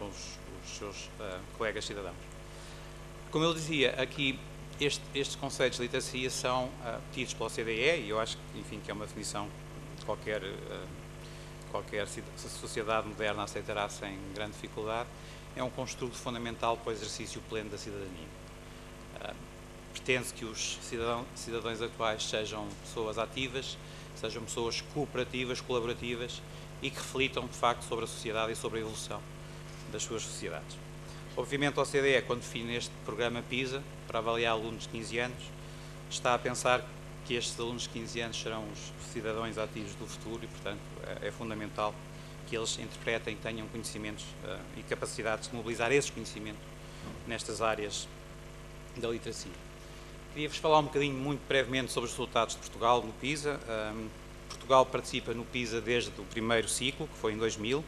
os seus colegas cidadãos. Como eu dizia, aqui estes conceitos de literacia são tidos pela OCDE e eu acho que é uma definição que qualquer sociedade moderna aceitará sem grande dificuldade. É um construto fundamental para o exercício pleno da cidadania. Pretende que os cidadãos atuais sejam pessoas ativas, sejam pessoas cooperativas, colaborativas e que reflitam, de facto, sobre a sociedade e sobre a evolução das suas sociedades. Obviamente, a OCDE, quando define este programa PISA, para avaliar alunos de 15 anos, está a pensar que estes alunos de 15 anos serão os cidadãos ativos do futuro e, portanto, é fundamental que eles interpretem, tenham conhecimentos e capacidades de mobilizar esses conhecimentos nestas áreas da literacia. Queria-vos falar um bocadinho, muito brevemente, sobre os resultados de Portugal no PISA. Portugal participa no PISA desde o primeiro ciclo, que foi em 2000.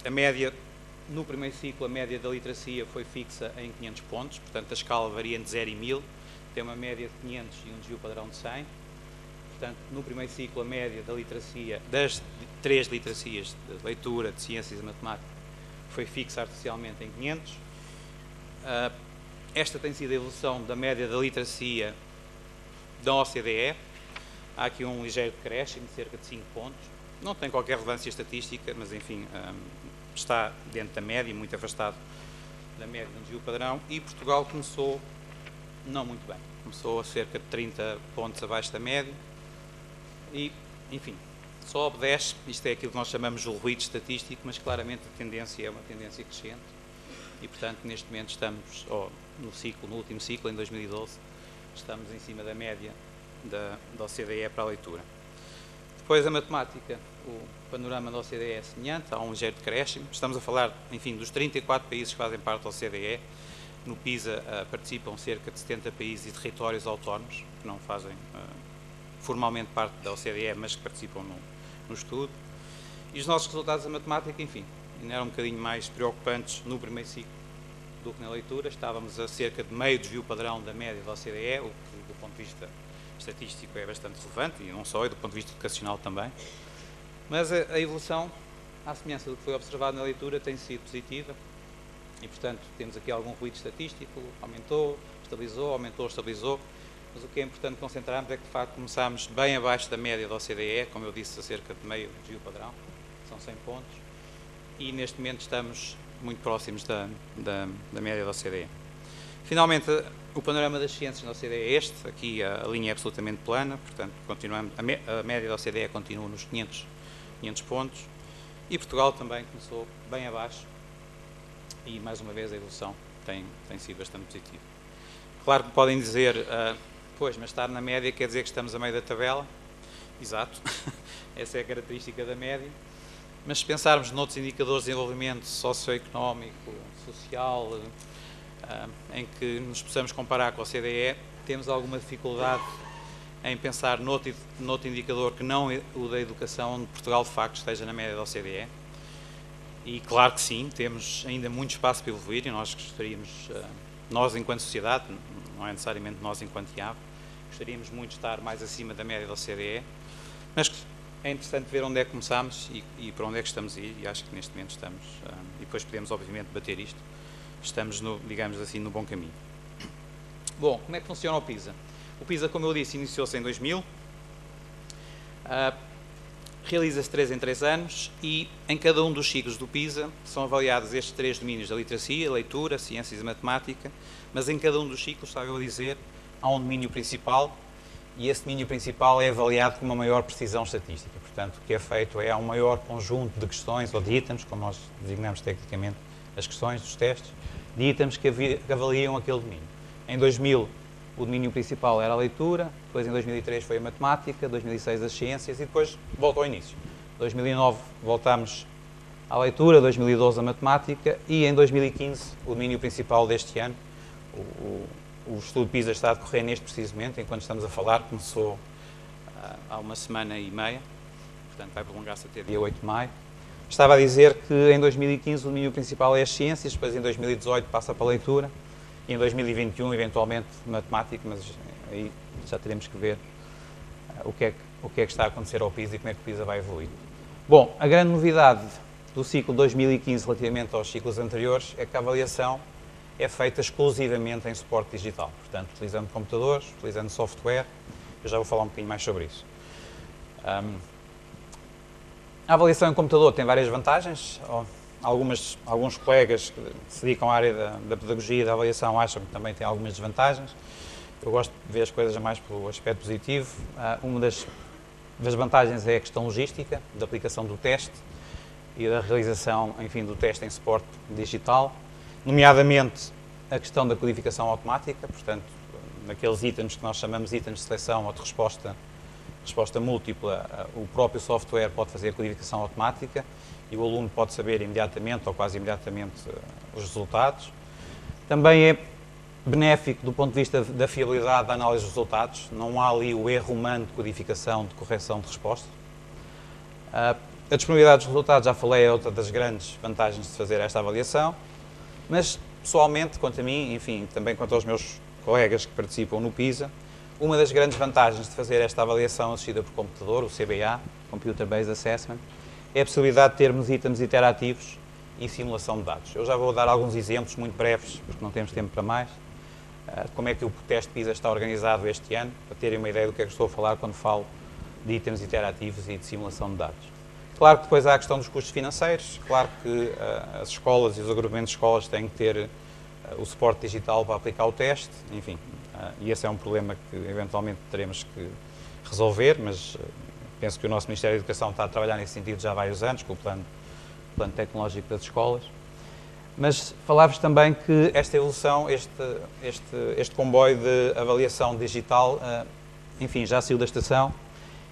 A média, no primeiro ciclo, a média da literacia foi fixa em 500 pontos, portanto a escala varia entre 0 e 1000, tem uma média de 500 e um desvio padrão de 100. Portanto, no primeiro ciclo, a média da literacia, das três literacias, de leitura, de ciências e matemática, foi fixa artificialmente em 500. Esta tem sido a evolução da média da literacia da OCDE. Há aqui um ligeiro decréscimo de cerca de 5 pontos. Não tem qualquer relevância estatística, mas, está dentro da média, muito afastado da média do desvio padrão. E Portugal começou não muito bem. Começou a cerca de 30 pontos abaixo da média. E, só obedece, isto é aquilo que nós chamamos de ruído estatístico, mas claramente a tendência é uma tendência crescente e, portanto, neste momento estamos, no último ciclo, em 2012, estamos em cima da média da OCDE para a leitura. Depois a matemática, o panorama da OCDE é semelhante, há um ligeiro decréscimo. Estamos a falar, dos 34 países que fazem parte da OCDE. No PISA participam cerca de 70 países e territórios autónomos, que não fazem formalmente parte da OCDE, mas que participam no estudo. E os nossos resultados da matemática, ainda eram um bocadinho mais preocupantes no primeiro ciclo do que na leitura. Estávamos a cerca de meio desvio padrão da média da OCDE, o que, do ponto de vista estatístico, é bastante relevante, e não só, e do ponto de vista educacional também. Mas a evolução, à semelhança do que foi observado na leitura, tem sido positiva. E, portanto, temos aqui algum ruído estatístico, aumentou, estabilizou, aumentou, estabilizou. Mas o que é importante concentrarmos é que, de facto, começámos bem abaixo da média da OCDE, como eu disse, a cerca de meio desvio padrão, são 100 pontos, e neste momento estamos muito próximos da média da OCDE. Finalmente, o panorama das ciências na OCDE é este. Aqui a linha é absolutamente plana, portanto, continuamos, a média da OCDE continua nos 500 pontos, e Portugal também começou bem abaixo, e mais uma vez a evolução tem sido bastante positiva. Claro que podem dizer, pois, mas estar na média quer dizer que estamos a meio da tabela. Exato, essa é a característica da média. Mas se pensarmos noutros indicadores de desenvolvimento socioeconómico, social, em que nos possamos comparar com a OCDE, temos alguma dificuldade em pensar noutro indicador que não o da educação, onde Portugal de facto esteja na média da OCDE. E claro que sim, temos ainda muito espaço para evoluir, e nós gostaríamos, nós enquanto sociedade, não é necessariamente nós enquanto IAV, gostaríamos muito de estar mais acima da média da OCDE, mas é interessante ver onde é que começámos e para onde é que estamos a ir, e acho que neste momento estamos, e depois podemos obviamente debater isto, estamos, digamos assim, no bom caminho. Bom, como é que funciona o PISA? O PISA, como eu disse, iniciou-se em 2000, realiza-se 3 em 3 anos, e em cada um dos ciclos do PISA são avaliados estes 3 domínios da literacia, leitura, ciências e matemática, mas em cada um dos ciclos, estava eu a dizer, há um domínio principal, e esse domínio principal é avaliado com uma maior precisão estatística. Portanto, o que é feito é um maior conjunto de questões ou de itens, como nós designamos tecnicamente as questões dos testes, de itens que avaliam aquele domínio. Em 2000, o domínio principal era a leitura, depois em 2003 foi a matemática, 2006 as ciências e depois volta ao início. Em 2009 voltamos à leitura, 2012 a matemática e em 2015 o domínio principal deste ano. O estudo PISA está a decorrer neste preciso momento, enquanto estamos a falar, começou há uma semana e meia, portanto vai prolongar-se até dia 8 de maio. Estava a dizer que em 2015 o domínio principal é as ciências, depois em 2018 passa para a leitura e em 2021 eventualmente matemática, mas aí já teremos que ver o que é que está a acontecer ao PISA e como é que o PISA vai evoluir. Bom, a grande novidade do ciclo 2015 relativamente aos ciclos anteriores é que a avaliação é feita exclusivamente em suporte digital, portanto, utilizando computadores, utilizando software. Eu já vou falar um bocadinho mais sobre isso. A avaliação em computador tem várias vantagens. Alguns colegas que se dedicam à área da pedagogia e da avaliação acham que também tem algumas desvantagens. Eu gosto de ver as coisas mais pelo aspecto positivo. Uma das vantagens é a questão logística, da aplicação do teste e da realização, enfim, do teste em suporte digital, nomeadamente a questão da codificação automática, portanto, naqueles itens que nós chamamos itens de seleção ou de resposta múltipla, o próprio software pode fazer a codificação automática e o aluno pode saber imediatamente ou quase imediatamente os resultados. Também é benéfico do ponto de vista da fiabilidade da análise dos resultados, não há ali o erro humano de codificação, de correção de resposta. A disponibilidade dos resultados, já falei, é outra das grandes vantagens de fazer esta avaliação, mas pessoalmente, quanto a mim, enfim, também quanto aos meus colegas que participam no PISA, uma das grandes vantagens de fazer esta avaliação assistida por computador, o CBA, Computer Based Assessment, é a possibilidade de termos itens interativos e simulação de dados. Eu já vou dar alguns exemplos muito breves, porque não temos tempo para mais, como é que o teste PISA está organizado este ano, para terem uma ideia do que é que estou a falar quando falo de itens interativos e de simulação de dados. Claro que depois há a questão dos custos financeiros, claro que as escolas e os agrupamentos de escolas têm que ter o suporte digital para aplicar o teste, enfim, e esse é um problema que eventualmente teremos que resolver, mas penso que o nosso Ministério da Educação está a trabalhar nesse sentido já há vários anos, com o plano tecnológico das escolas. Mas falar-vos também que esta evolução, este comboio de avaliação digital, enfim, já saiu da estação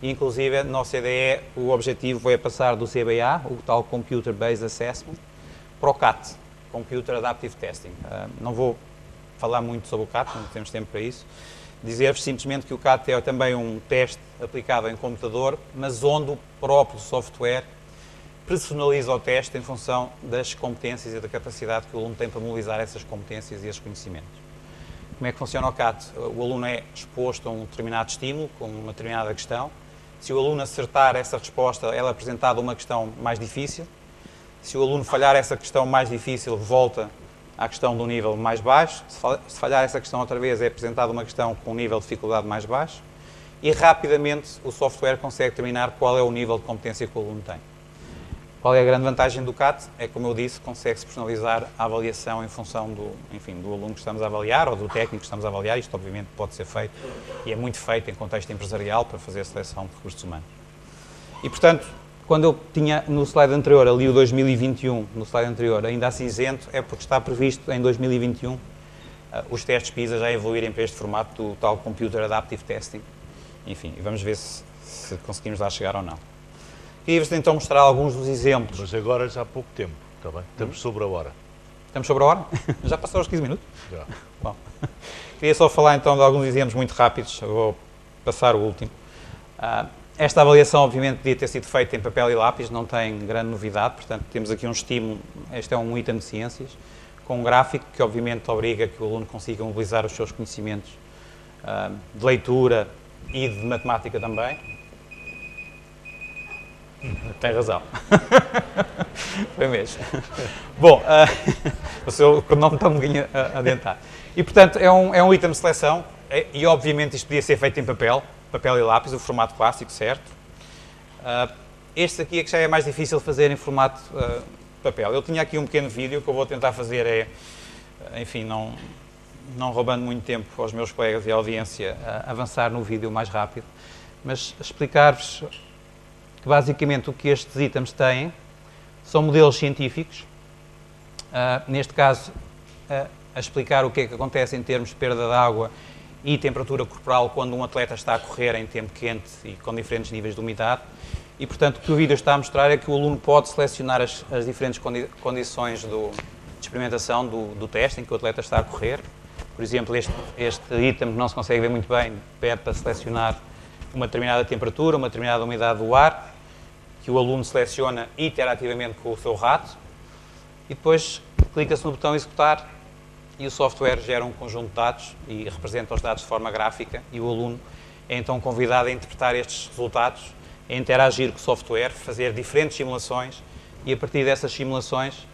e, inclusive, na OCDE o objetivo é passar do CBA, o tal Computer Based Assessment, para o CAT, Computer Adaptive Testing. Não vou falar muito sobre o CAT, não temos tempo para isso. Dizer-vos simplesmente que o CAT é também um teste aplicado em computador, mas onde o próprio software personaliza o teste em função das competências e da capacidade que o aluno tem para mobilizar essas competências e esses conhecimentos. Como é que funciona o CAT? O aluno é exposto a um determinado estímulo, com uma determinada questão. Se o aluno acertar essa resposta, ela é apresentada uma questão mais difícil. Se o aluno falhar essa questão mais difícil, volta à questão do nível mais baixo. Se falhar essa questão outra vez, é apresentada uma questão com um nível de dificuldade mais baixo. E rapidamente o software consegue determinar qual é o nível de competência que o aluno tem. Qual é a grande vantagem do CAT? É, como eu disse, consegue-se personalizar a avaliação em função do aluno que estamos a avaliar ou do técnico que estamos a avaliar. Isto, obviamente, pode ser feito e é muito feito em contexto empresarial para fazer a seleção de recursos humanos. E, portanto, quando eu tinha no slide anterior, ali o 2021, no slide anterior, ainda a cinzento, é porque está previsto em 2021 os testes PISA já evoluírem para este formato do tal Computer Adaptive Testing. Enfim, e vamos ver se conseguimos lá chegar ou não. Queria-vos então mostrar alguns dos exemplos. Mas agora já há pouco tempo, está bem? Estamos sobre a hora. Estamos sobre a hora? Já passaram os 15 minutos? Já. Bom, queria só falar então de alguns exemplos muito rápidos. Eu vou passar o último. Esta avaliação, obviamente, podia ter sido feita em papel e lápis, não tem grande novidade, portanto, temos aqui um estímulo. Este é um item de ciências, com um gráfico que, obviamente, obriga que o aluno consiga mobilizar os seus conhecimentos de leitura e de matemática também. Tem razão. Foi mesmo. Bom, o seu cronómetro está um bocadinho adiantado. E, portanto, é um item de seleção e, obviamente, isto podia ser feito em papel e lápis, o formato clássico, certo? Este aqui é que já é mais difícil de fazer em formato papel. Eu tinha aqui um pequeno vídeo que eu vou tentar fazer, enfim, não roubando muito tempo aos meus colegas e à audiência, avançar no vídeo mais rápido, mas explicar-vos que basicamente o que estes itens têm são modelos científicos, neste caso a explicar o que é que acontece em termos de perda de água e temperatura corporal quando um atleta está a correr em tempo quente e com diferentes níveis de umidade. E, portanto, o que o vídeo está a mostrar é que o aluno pode selecionar as diferentes condições de experimentação do teste em que o atleta está a correr. Por exemplo, este item não se consegue ver muito bem, pede para selecionar uma determinada temperatura, uma determinada umidade do ar, que o aluno seleciona iterativamente com o seu rato, e depois clica-se no botão executar e o software gera um conjunto de dados e representa os dados de forma gráfica, e o aluno é então convidado a interpretar estes resultados, a interagir com o software, fazer diferentes simulações e, a partir dessas simulações,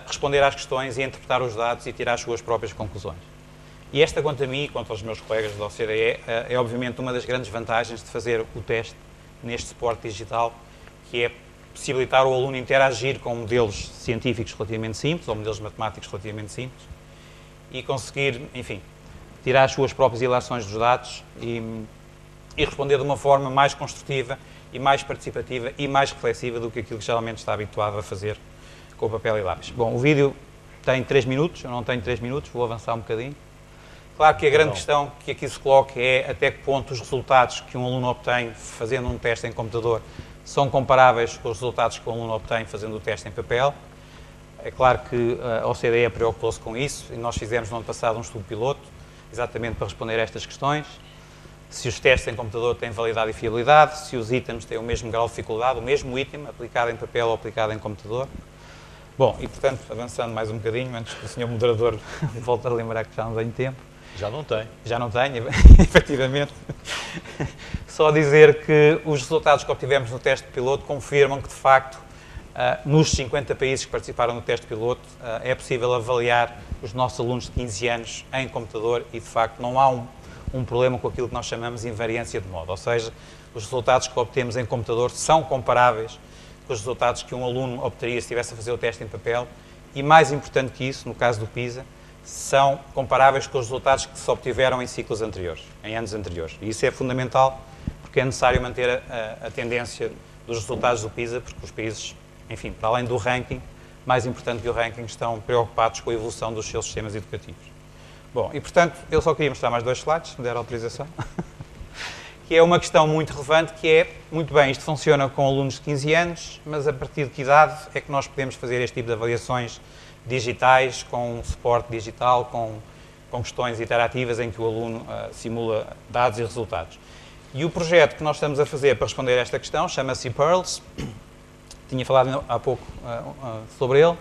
responder às questões e interpretar os dados e tirar as suas próprias conclusões. E esta, quanto a mim e quanto aos meus colegas da OCDE, é obviamente uma das grandes vantagens de fazer o teste neste suporte digital, que é possibilitar o aluno interagir com modelos científicos relativamente simples, ou modelos matemáticos relativamente simples, e conseguir, enfim, tirar as suas próprias ilações dos dados e responder de uma forma mais construtiva e mais participativa e mais reflexiva do que aquilo que geralmente está habituado a fazer com o papel e lápis. Bom, o vídeo tem 3 minutos, eu não tenho 3 minutos, vou avançar um bocadinho. Claro que a grande questão que aqui se coloca é até que ponto os resultados que um aluno obtém fazendo um teste em computador são comparáveis com os resultados que o aluno obtém fazendo o teste em papel. É claro que a OCDE preocupou-se com isso e nós fizemos no ano passado um estudo piloto, exatamente para responder a estas questões. Se os testes em computador têm validade e fiabilidade, se os itens têm o mesmo grau de dificuldade, o mesmo item aplicado em papel ou aplicado em computador. Bom, e portanto, avançando mais um bocadinho, antes que o Sr. Moderador volte a lembrar que já não tenho tempo. Já não tem. Já não tenho, efetivamente. Só dizer que os resultados que obtivemos no teste piloto confirmam que, de facto, nos 50 países que participaram no teste piloto, é possível avaliar os nossos alunos de 15 anos em computador e, de facto, não há um problema com aquilo que nós chamamos de invariância de modo. Ou seja, os resultados que obtemos em computador são comparáveis com os resultados que um aluno obteria se estivesse a fazer o teste em papel e, mais importante que isso, no caso do PISA, são comparáveis com os resultados que se obtiveram em ciclos anteriores, em anos anteriores. E isso é fundamental porque é necessário manter a tendência dos resultados do PISA, porque os países, enfim, para além do ranking, mais importante que o ranking, estão preocupados com a evolução dos seus sistemas educativos. Bom, e portanto, eu só queria mostrar mais 2 slides, se me der autorização, que é uma questão muito relevante, que é, muito bem, isto funciona com alunos de 15 anos, mas a partir de que idade é que nós podemos fazer este tipo de avaliações digitais, com suporte digital, com questões interativas em que o aluno simula dados e resultados. E o projeto que nós estamos a fazer para responder a esta questão chama-se Pearls, tinha falado há pouco sobre ele.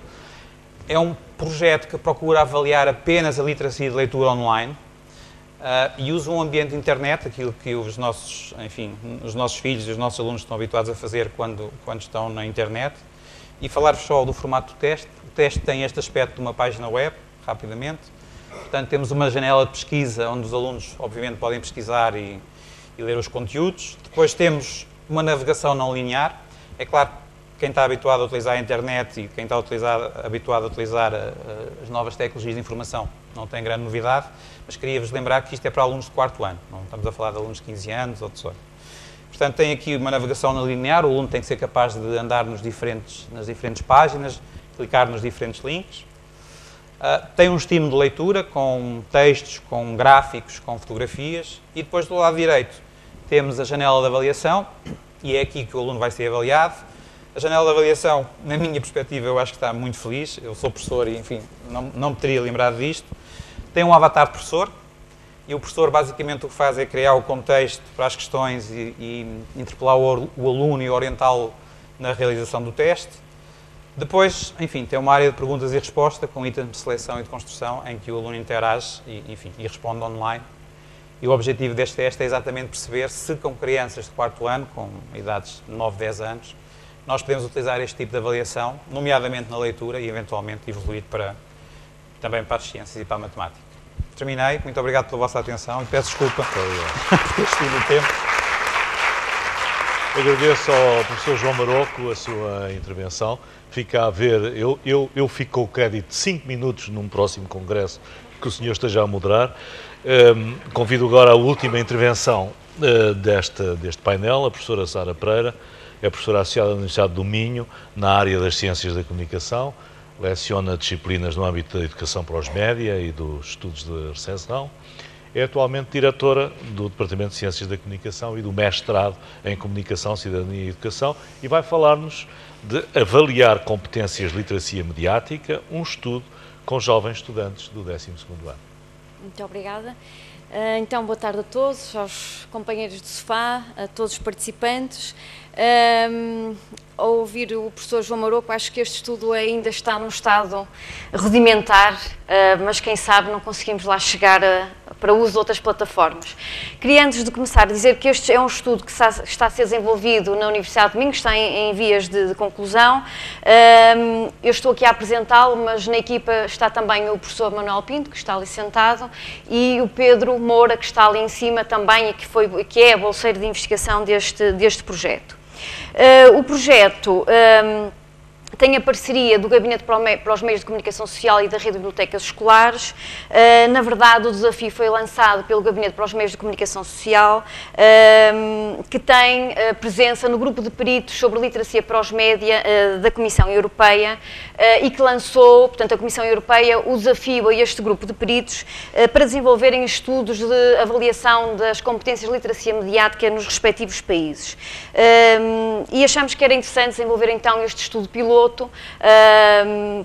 É um projeto que procura avaliar apenas a literacia de leitura online e usa um ambiente de internet, aquilo que os nossos filhos e os nossos alunos estão habituados a fazer quando estão na internet. E falar-vos só do formato do teste. O teste tem este aspecto de uma página web, rapidamente. Portanto, temos uma janela de pesquisa onde os alunos, obviamente, podem pesquisar e ler os conteúdos. Depois temos uma navegação não linear. É claro quem está habituado a utilizar a internet e quem está habituado a utilizar as novas tecnologias de informação não tem grande novidade, mas queria-vos lembrar que isto é para alunos de 4º ano, não estamos a falar de alunos de 15 anos ou de 18. Portanto, tem aqui uma navegação na linear, o aluno tem que ser capaz de andar nas diferentes páginas, clicar nos diferentes links. Tem um estímulo de leitura com textos, com gráficos, com fotografias, e depois do lado direito temos a janela de avaliação, e é aqui que o aluno vai ser avaliado. A janela de avaliação, na minha perspectiva, eu acho que está muito feliz. Eu sou professor e, enfim, não me teria lembrado disto. Tem um avatar de professor, e o professor basicamente o que faz é criar o contexto para as questões e interpelar o aluno e orientá-lo na realização do teste. Depois, enfim, tem uma área de perguntas e resposta com itens de seleção e de construção em que o aluno interage e responde online. E o objetivo deste teste é exatamente perceber se com crianças de 4º ano, com idades de 9, 10 anos, nós podemos utilizar este tipo de avaliação, nomeadamente na leitura e eventualmente evoluir também para as ciências e para a matemática. Terminei, muito obrigado pela vossa atenção e peço desculpa por ter excedido o tempo. Agradeço ao professor João Maroco a sua intervenção. Fica a ver, eu fico com o crédito de 5 minutos num próximo congresso que o senhor esteja a moderar. Convido agora a última intervenção deste painel, a professora Sara Pereira, é professora associada da Universidade do Minho, na área das Ciências da Comunicação, leciona disciplinas no âmbito da educação para os média e dos estudos de recepção. É atualmente diretora do Departamento de Ciências da Comunicação e do mestrado em Comunicação, Cidadania e Educação e vai falar-nos de avaliar competências de literacia mediática, um estudo com jovens estudantes do 12º ano. Muito obrigada. Então, boa tarde a todos, aos companheiros do sofá, a todos os participantes. Ao ouvir o professor João Maroco, acho que este estudo ainda está num estado rudimentar, mas quem sabe não conseguimos lá chegar para uso de outras plataformas. Queria, antes de começar, dizer que este é um estudo que está a ser desenvolvido na Universidade de Minho, está em vias de conclusão. Eu estou aqui a apresentá-lo, mas na equipa está também o professor Manuel Pinto, que está ali sentado, e o Pedro Moura, que está ali em cima também e que é bolseiro de investigação deste projeto. O projeto tem a parceria do Gabinete para os Meios de Comunicação Social e da Rede de Bibliotecas Escolares. Na verdade, o desafio foi lançado pelo Gabinete para os Meios de Comunicação Social, que tem presença no grupo de peritos sobre literacia para os média da Comissão Europeia e que lançou, portanto, a Comissão Europeia, o desafio a este grupo de peritos para desenvolverem estudos de avaliação das competências de literacia mediática nos respectivos países. E achamos que era interessante desenvolver então este estudo piloto,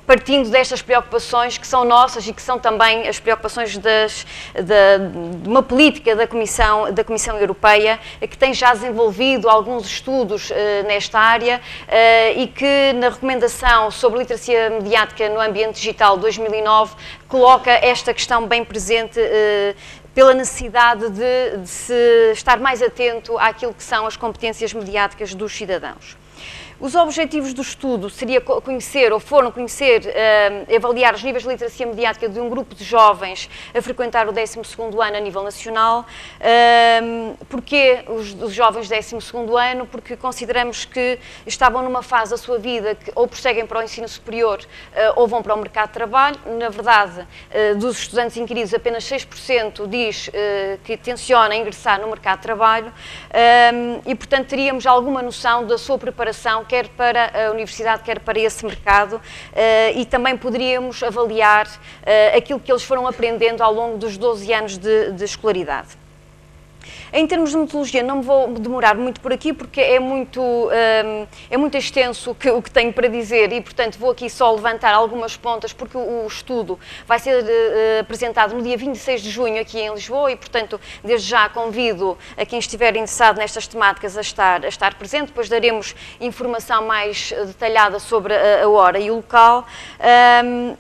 partindo destas preocupações que são nossas e que são também as preocupações de uma política da Comissão Europeia, que tem já desenvolvido alguns estudos nesta área e que na recomendação sobre literacia mediática no ambiente digital 2009 coloca esta questão bem presente pela necessidade de se estar mais atento àquilo que são as competências mediáticas dos cidadãos. Os objetivos do estudo foram conhecer, avaliar os níveis de literacia mediática de um grupo de jovens a frequentar o 12º ano a nível nacional. Porquê os jovens do 12º ano? Porque consideramos que estavam numa fase da sua vida que ou prosseguem para o ensino superior ou vão para o mercado de trabalho. Na verdade, dos estudantes inquiridos, apenas 6% diz que tenciona ingressar no mercado de trabalho e, portanto, teríamos alguma noção da sua preparação quer para a universidade, quer para esse mercado, e também poderíamos avaliar aquilo que eles foram aprendendo ao longo dos 12 anos de escolaridade. Em termos de metodologia, não me vou demorar muito por aqui, porque é muito extenso o que tenho para dizer e, portanto, vou aqui só levantar algumas pontas, porque o estudo vai ser apresentado no dia 26 de junho aqui em Lisboa e, portanto, desde já convido a quem estiver interessado nestas temáticas a estar presente. Depois daremos informação mais detalhada sobre a hora e o local,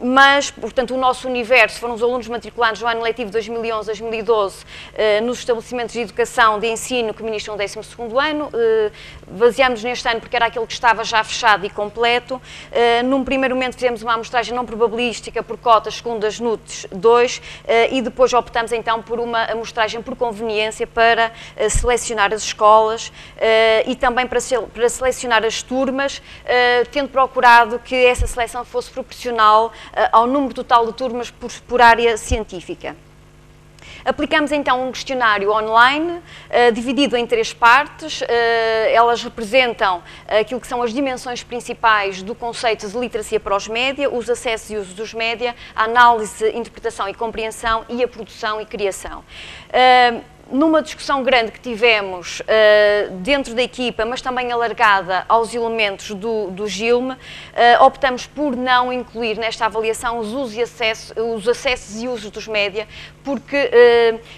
mas, portanto, o nosso universo foram os alunos matriculados no ano letivo 2011-2012 nos estabelecimentos de educação educação, de ensino que ministram o 12º ano. Baseámos neste ano porque era aquele que estava já fechado e completo. Num primeiro momento fizemos uma amostragem não probabilística por cotas segundo as NUTs 2 e depois optamos então por uma amostragem por conveniência para selecionar as escolas e também para selecionar as turmas, tendo procurado que essa seleção fosse proporcional ao número total de turmas por área científica. Aplicamos então um questionário online, dividido em 3 partes. Elas representam aquilo que são as dimensões principais do conceito de literacia para os média, os acessos e usos dos média, a análise, interpretação e compreensão e a produção e criação. Numa discussão grande que tivemos dentro da equipa, mas também alargada aos elementos do GILM, optamos por não incluir nesta avaliação os usos e os acessos e usos dos média, porque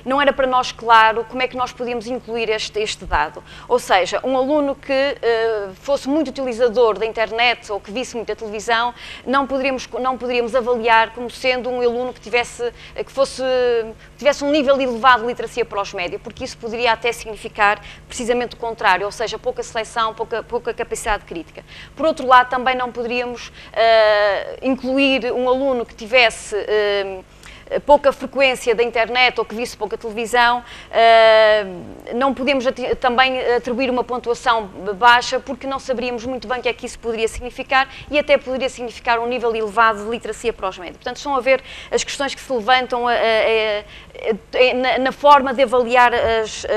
não era para nós claro como é que nós podíamos incluir este dado. Ou seja, um aluno que fosse muito utilizador da internet ou que visse muita televisão, não poderíamos avaliar como sendo um aluno que tivesse um nível elevado de literacia para os média, porque isso poderia até significar precisamente o contrário, ou seja, pouca seleção, pouca capacidade crítica. Por outro lado, também não poderíamos incluir um aluno que tivesse pouca frequência da internet ou que visse pouca televisão, não podemos também atribuir uma pontuação baixa porque não saberíamos muito bem o que é que isso poderia significar e até poderia significar um nível elevado de literacia para os médios. Portanto, estão a ver as questões que se levantam na forma de avaliar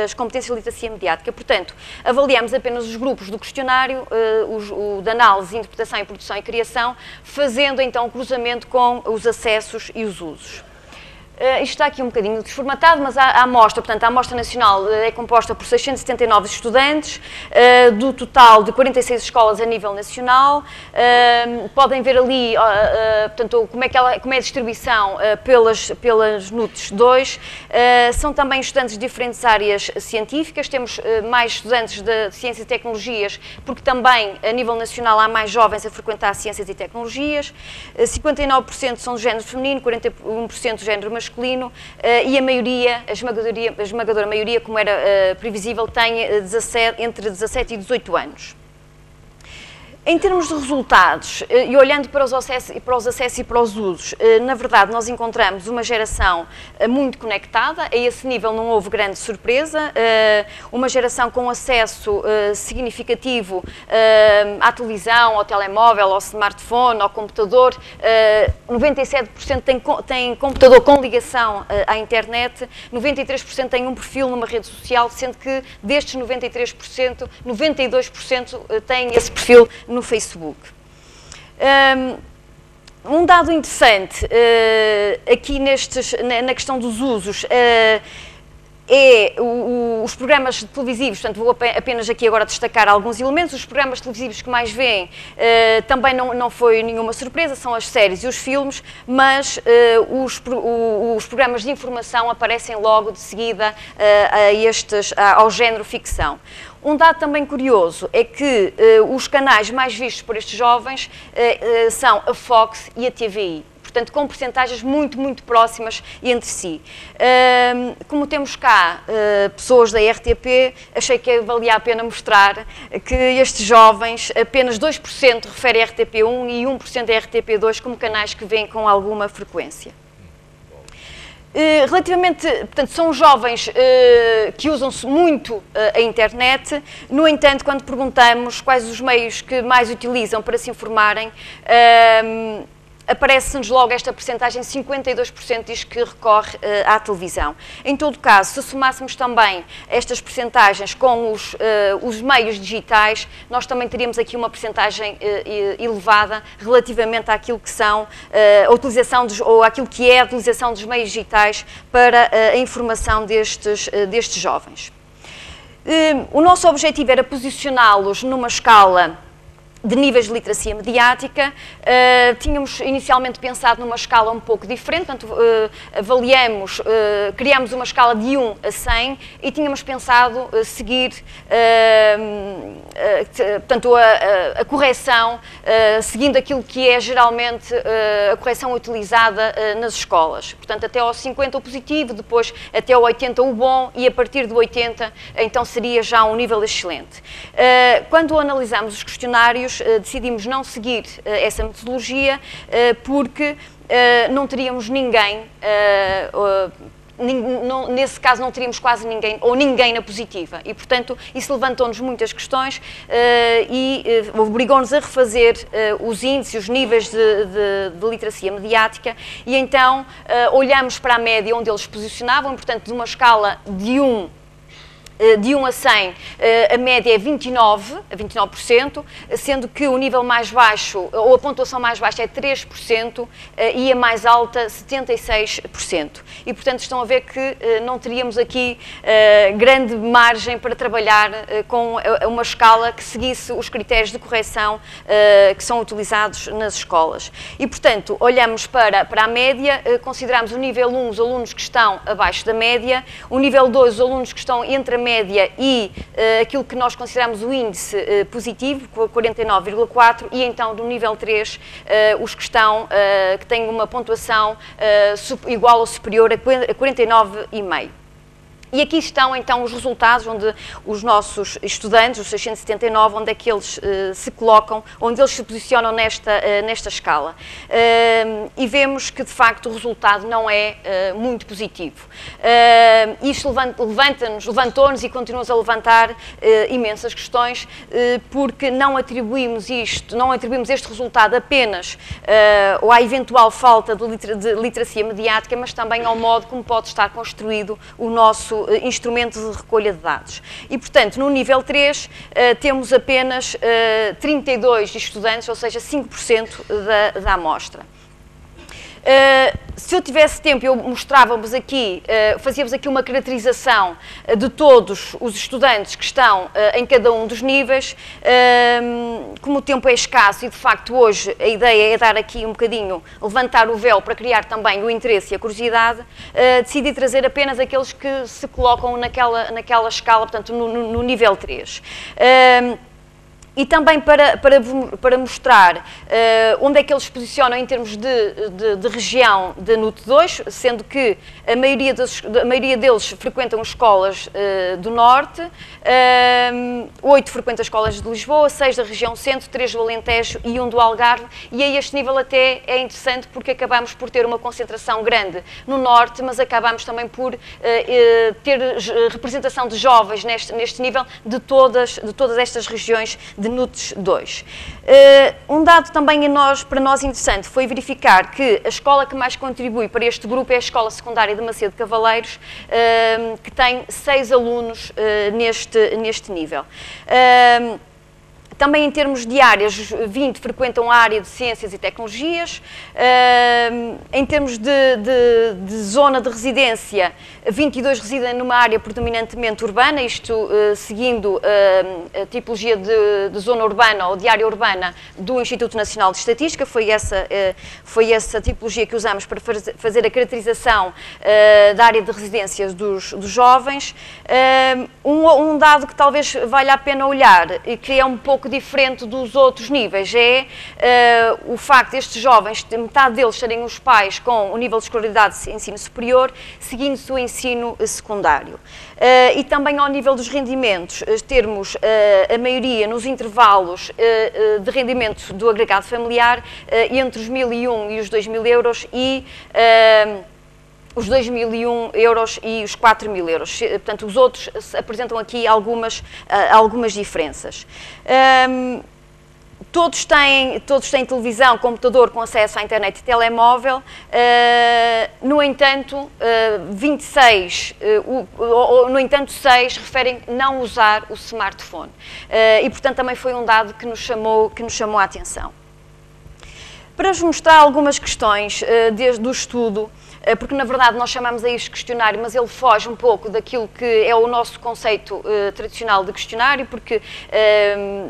as competências de literacia mediática. Portanto, avaliamos apenas os grupos do questionário, o de análise, interpretação e produção e criação, fazendo então o cruzamento com os acessos e os usos. Isto está aqui um bocadinho desformatado, mas a amostra, portanto, a amostra nacional é composta por 679 estudantes, do total de 46 escolas a nível nacional. Podem ver ali, portanto, como é a distribuição pelas NUTs 2. São também estudantes de diferentes áreas científicas, temos mais estudantes de ciências e tecnologias, porque também, a nível nacional, há mais jovens a frequentar ciências e tecnologias. 59% são do género feminino, 41% do género masculino, e a esmagadora maioria, como era previsível, tem entre 17 e 18 anos. Em termos de resultados, e olhando para os acessos e para os usos, na verdade nós encontramos uma geração muito conectada, a esse nível não houve grande surpresa, uma geração com acesso significativo à televisão, ao telemóvel, ao smartphone, ao computador, 97% tem computador com ligação à internet, 93% tem um perfil numa rede social, sendo que destes 93%, 92% têm esse perfil no Facebook. Um dado interessante aqui na questão dos usos é os programas televisivos, portanto vou apenas aqui agora destacar alguns elementos. Os programas televisivos que mais veem também não foi nenhuma surpresa, são as séries e os filmes, mas os programas de informação aparecem logo de seguida ao género ficção. Um dado também curioso é que os canais mais vistos por estes jovens são a Fox e a TVI. Portanto, com percentagens muito, muito próximas entre si. Como temos cá pessoas da RTP, achei que valia a pena mostrar que estes jovens, apenas 2% referem a RTP1 e 1% a RTP2 como canais que vêm com alguma frequência. Relativamente, portanto, são jovens que usam-se muito a internet. No entanto, quando perguntamos quais os meios que mais utilizam para se informarem, aparece-nos logo esta percentagem, 52% diz que recorre à televisão. Em todo caso, se somássemos também estas percentagens com os meios digitais, nós também teríamos aqui uma percentagem elevada relativamente àquilo que são a utilização ou àquilo que é a utilização dos meios digitais para a informação destes jovens. O nosso objetivo era posicioná-los numa escala de níveis de literacia mediática. Tínhamos inicialmente pensado numa escala um pouco diferente, portanto, criámos uma escala de 1 a 100 e tínhamos pensado seguir portanto, a correção, seguindo aquilo que é geralmente a correção utilizada nas escolas. Portanto, até ao 50 o positivo, depois até ao 80 o bom e a partir do 80 então seria já um nível excelente. Quando analisamos os questionários, decidimos não seguir essa metodologia porque não teríamos ninguém, nesse caso não teríamos quase ninguém, ou ninguém na positiva, e portanto isso levantou-nos muitas questões e obrigou-nos a refazer os índices, os níveis de literacia mediática, e então olhamos para a média onde eles se posicionavam, portanto de uma escala de 1 a 100, a média é 29%, sendo que o nível mais baixo, ou a pontuação mais baixa é 3% e a mais alta 76%. E, portanto, estão a ver que não teríamos aqui grande margem para trabalhar com uma escala que seguisse os critérios de correção que são utilizados nas escolas. E, portanto, olhamos para a média, consideramos o nível 1 os alunos que estão abaixo da média, o nível 2 os alunos que estão entre a média e aquilo que nós consideramos o índice positivo, 49,4, e então no nível 3 os que estão, que têm uma pontuação igual ou superior a 49,5. E aqui estão então os resultados, onde os nossos estudantes, os 679, onde é que eles se colocam, onde eles se posicionam nesta escala. E vemos que de facto o resultado não é muito positivo. Isto levantou-nos e continua-nos a levantar imensas questões, porque não atribuímos este resultado apenas ou à eventual falta de literacia mediática, mas também ao modo como pode estar construído o nosso instrumento de recolha de dados. E, portanto, no nível 3 temos apenas 32 estudantes, ou seja, 5% da amostra. Se eu tivesse tempo, eu mostrava-vos aqui, fazíamos aqui uma caracterização de todos os estudantes que estão em cada um dos níveis. Como o tempo é escasso e, de facto, hoje a ideia é dar aqui um bocadinho, levantar o véu para criar também o interesse e a curiosidade, decidi trazer apenas aqueles que se colocam naquela escala, portanto, no nível 3. E também para mostrar onde é que eles se posicionam em termos de região de NUT 2, sendo que a maioria deles frequentam escolas do Norte, 8 frequentam escolas de Lisboa, 6 da região Centro, 3 do Alentejo e 1 do Algarve, e a este nível até é interessante porque acabamos por ter uma concentração grande no Norte, mas acabamos também por ter representação de jovens neste nível de todas estas regiões de NUTS 2. Um dado também para nós interessante foi verificar que a escola que mais contribui para este grupo é a Escola Secundária de Macedo Cavaleiros, que tem 6 alunos neste nível. Também em termos de áreas, 20 frequentam a área de Ciências e Tecnologias. Em termos de zona de residência, 22 residem numa área predominantemente urbana, isto seguindo a tipologia de zona urbana ou de área urbana do Instituto Nacional de Estatística. Foi essa tipologia que usamos para fazer a caracterização da área de residências dos jovens. Um dado que talvez valha a pena olhar e que é um pouco diferente dos outros níveis é o facto destes jovens, metade deles serem os pais com o nível de escolaridade de ensino superior, seguindo-se o ensino secundário. E também ao nível dos rendimentos, termos a maioria nos intervalos de rendimento do agregado familiar entre os 1.001 e os 2.000 euros e os 2.001 euros e os 4.000 euros. Portanto, os outros apresentam aqui algumas diferenças. Todos têm televisão, computador com acesso à internet e telemóvel. No entanto, 6 referem não usar o smartphone. E, portanto, também foi um dado que nos chamou a atenção. Para vos mostrar algumas questões do estudo, porque na verdade nós chamamos a isto questionário, mas ele foge um pouco daquilo que é o nosso conceito tradicional de questionário, porque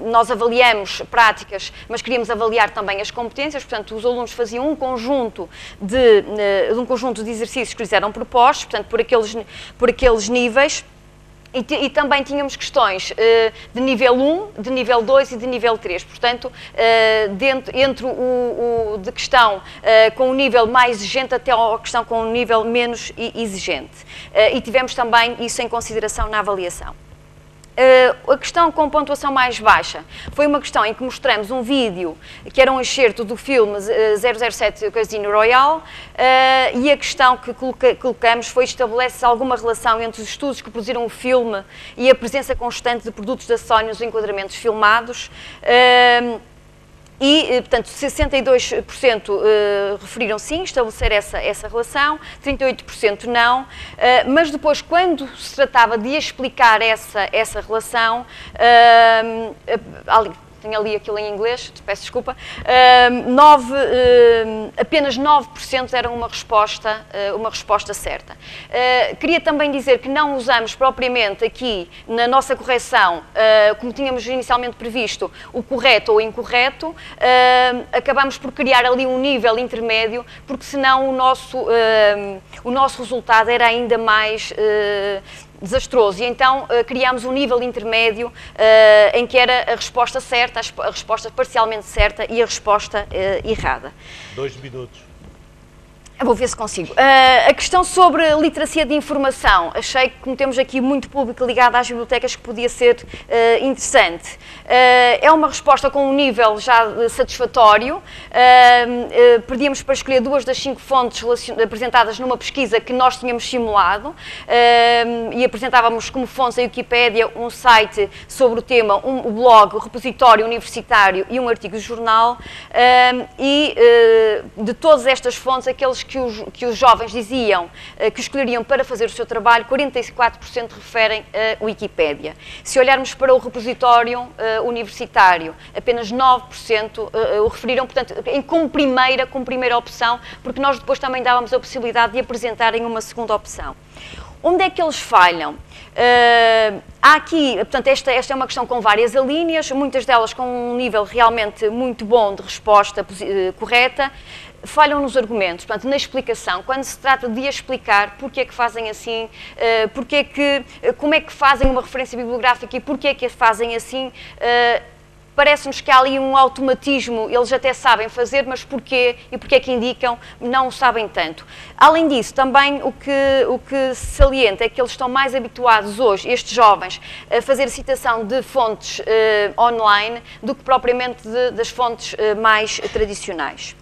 nós avaliamos práticas, mas queríamos avaliar também as competências, portanto os alunos faziam um conjunto de exercícios que lhes eram propostos, portanto por aqueles níveis. E também tínhamos questões de nível 1, de nível 2 e de nível 3. Portanto, entre o de questão com um nível mais exigente até a questão com um nível menos exigente. E tivemos também isso em consideração na avaliação. A questão com pontuação mais baixa foi uma questão em que mostramos um vídeo que era um excerto do filme 007 Casino Royale e a questão que colocamos foi: estabelece alguma relação entre os estudos que produziram o filme e a presença constante de produtos da Sony nos enquadramentos filmados. E, portanto, 62% referiram sim, estabelecer essa relação, 38% não, mas depois, quando se tratava de explicar essa relação, tenho ali aquilo em inglês, peço desculpa, apenas 9% deram uma resposta certa. Queria também dizer que não usamos propriamente aqui, na nossa correção, como tínhamos inicialmente previsto, o correto ou incorreto, acabamos por criar ali um nível intermédio, porque senão o nosso resultado era ainda mais desastroso, e então criámos um nível intermédio em que era a resposta certa, a resposta parcialmente certa e a resposta errada. 2 minutos. Vou ver se consigo. A questão sobre literacia de informação, achei que, como temos aqui muito público ligado às bibliotecas, que podia ser interessante. É uma resposta com um nível já satisfatório. Pedíamos para escolher 2 das 5 fontes apresentadas numa pesquisa que nós tínhamos simulado e apresentávamos como fontes a Wikipédia, um site sobre o tema, um blog, um repositório universitário e um artigo de jornal. E de todas estas fontes, aqueles que os jovens diziam que escolheriam para fazer o seu trabalho, 44% referem a Wikipédia. Se olharmos para o repositório universitário, apenas 9% o referiram, portanto, como primeira opção, porque nós depois também dávamos a possibilidade de apresentarem uma segunda opção. Onde é que eles falham? Há aqui, portanto, esta é uma questão com várias alíneas, muitas delas com um nível realmente muito bom de resposta correta. Falham nos argumentos, portanto, na explicação, quando se trata de explicar porque é que fazem assim, como é que fazem uma referência bibliográfica e porque é que a fazem assim, parece-nos que há ali um automatismo, eles até sabem fazer, mas porquê e porque é que indicam, não o sabem tanto. Além disso, também o que se salienta é que eles estão mais habituados hoje, estes jovens, a fazer citação de fontes online do que propriamente das fontes mais tradicionais.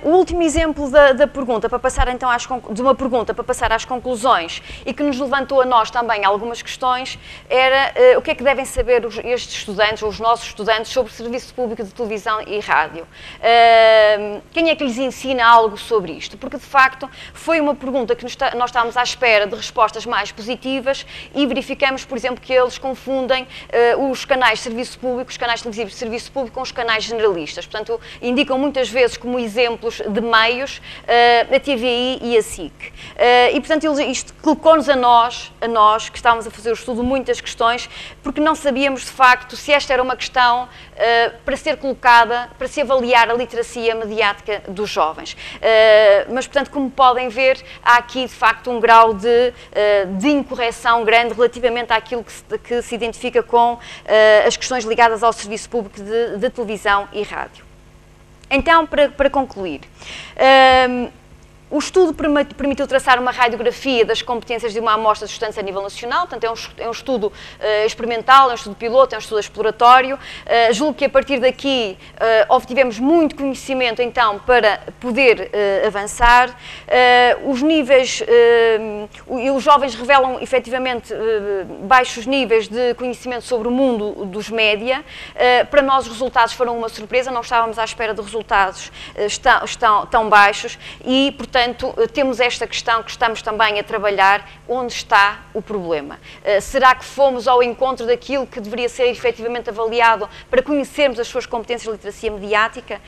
O último exemplo da pergunta, para passar então de uma pergunta para passar às conclusões, e que nos levantou a nós também algumas questões, era o que é que devem saber estes estudantes, ou os nossos estudantes, sobre o serviço público de televisão e rádio. Quem é que lhes ensina algo sobre isto? Porque, de facto, foi uma pergunta que nós estávamos à espera de respostas mais positivas e verificamos, por exemplo, que eles confundem os canais de serviço público, os canais televisivos de serviço público, com os canais generalistas. Portanto, indicam muitas vezes como exemplos de meios, a TVI e a SIC. E, portanto, isto colocou-nos a nós, que estávamos a fazer o estudo, muitas questões, porque não sabíamos, de facto, se esta era uma questão para ser colocada, para se avaliar a literacia mediática dos jovens. Mas, portanto, como podem ver, há aqui, de facto, um grau de incorreção grande relativamente àquilo que se identifica com as questões ligadas ao serviço público de televisão e rádio. Então, para concluir, o estudo permitiu traçar uma radiografia das competências de uma amostra de estudantes a nível nacional, portanto é um estudo experimental, é um estudo piloto, é um estudo exploratório. Julgo que a partir daqui obtivemos muito conhecimento então para poder avançar. Os níveis, os jovens revelam efetivamente baixos níveis de conhecimento sobre o mundo dos média. Para nós os resultados foram uma surpresa, não estávamos à espera de resultados tão baixos e, portanto, portanto, temos esta questão que estamos também a trabalhar, onde está o problema? Será que fomos ao encontro daquilo que deveria ser efetivamente avaliado para conhecermos as suas competências de literacia mediática?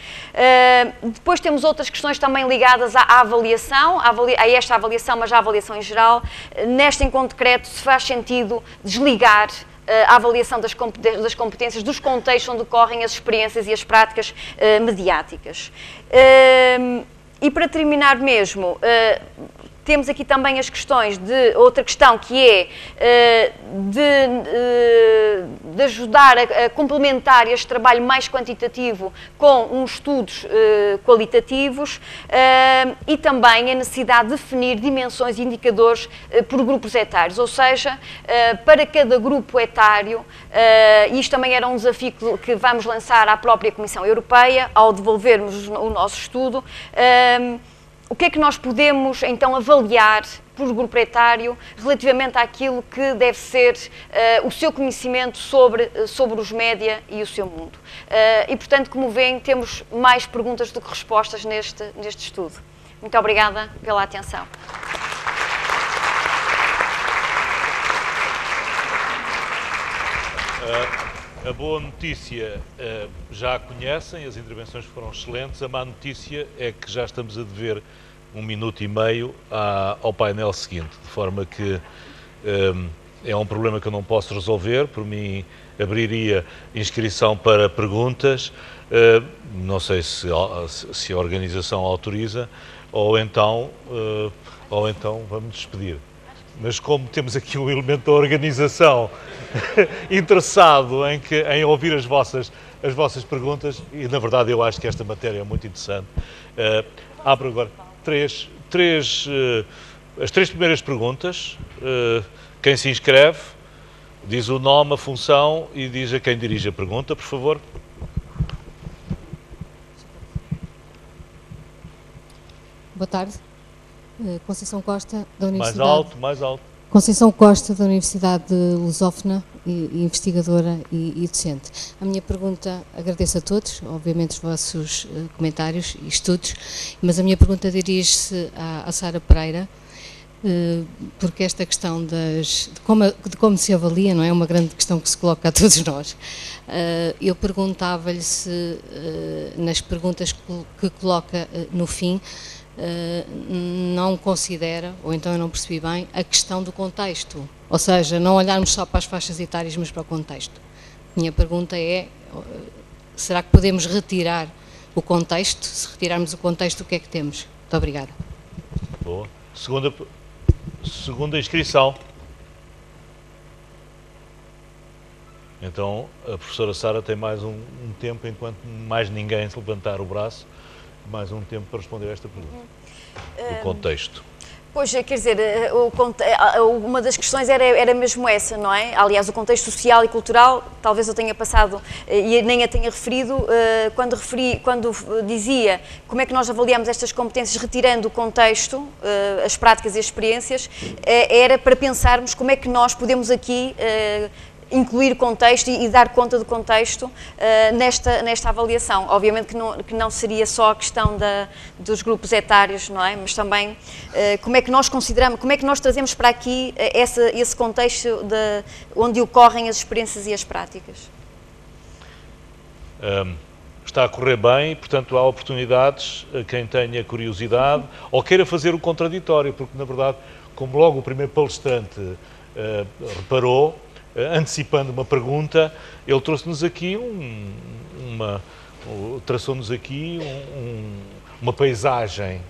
Depois temos outras questões também ligadas à avaliação, a esta avaliação, mas à avaliação em geral. Neste encontro concreto, se faz sentido desligar a avaliação das competências dos contextos onde ocorrem as experiências e as práticas mediáticas. E para terminar mesmo, temos aqui também as questões de outra questão que é de ajudar a complementar este trabalho mais quantitativo com uns estudos qualitativos e também a necessidade de definir dimensões e indicadores por grupos etários, ou seja, para cada grupo etário, isto também era um desafio que vamos lançar à própria Comissão Europeia ao devolvermos o nosso estudo. O que é que nós podemos, então, avaliar por grupo etário relativamente àquilo que deve ser o seu conhecimento sobre os média e o seu mundo? E, portanto, como veem, temos mais perguntas do que respostas neste estudo. Muito obrigada pela atenção. A boa notícia já a conhecem, as intervenções foram excelentes. A má notícia é que já estamos a dever 1 minuto e meio ao painel seguinte, de forma que é um problema que eu não posso resolver. Por mim, abriria inscrição para perguntas, não sei se a organização autoriza, ou então vamos despedir. Mas como temos aqui um elemento da organização interessado em ouvir as vossas perguntas, e na verdade eu acho que esta matéria é muito interessante, abro agora as três primeiras perguntas. Quem se inscreve diz o nome, a função e diz a quem dirige a pergunta, por favor. Boa tarde. Conceição Costa, da Universidade... Mais alto, mais alto. Conceição Costa, da Universidade de Lusófona, investigadora e docente. A minha pergunta, agradeço a todos, obviamente, os vossos comentários e estudos, mas a minha pergunta dirige-se à Sara Pereira, porque esta questão de como se avalia, não é uma grande questão que se coloca a todos nós. Eu perguntava-lhe se, nas perguntas que coloca no fim, não considera, ou então eu não percebi bem, a questão do contexto, ou seja, não olharmos só para as faixas etárias, mas para o contexto. Minha pergunta é, será que podemos retirar o contexto? Se retirarmos o contexto, o que é que temos? Muito obrigada. Boa. Segunda inscrição. Então, a professora Sara tem mais um tempo, enquanto mais ninguém se levantar o braço, mais um tempo para responder a esta pergunta. O contexto. Pois, quer dizer, uma das questões era mesmo essa, não é? Aliás, o contexto social e cultural, talvez eu tenha passado e nem a tenha referido, quando dizia como é que nós avaliamos estas competências retirando o contexto, as práticas e as experiências, era para pensarmos como é que nós podemos aqui incluir contexto e dar conta do contexto nesta avaliação. Obviamente que não seria só a questão dos grupos etários, não é? Mas também como é que nós consideramos, como é que nós trazemos para aqui esse contexto onde ocorrem as experiências e as práticas. Está a correr bem, portanto há oportunidades a quem tenha curiosidade ou queira fazer o contraditório, porque na verdade, como logo o primeiro palestrante reparou, antecipando uma pergunta, ele trouxe-nos aqui traçou-nos aqui uma paisagem,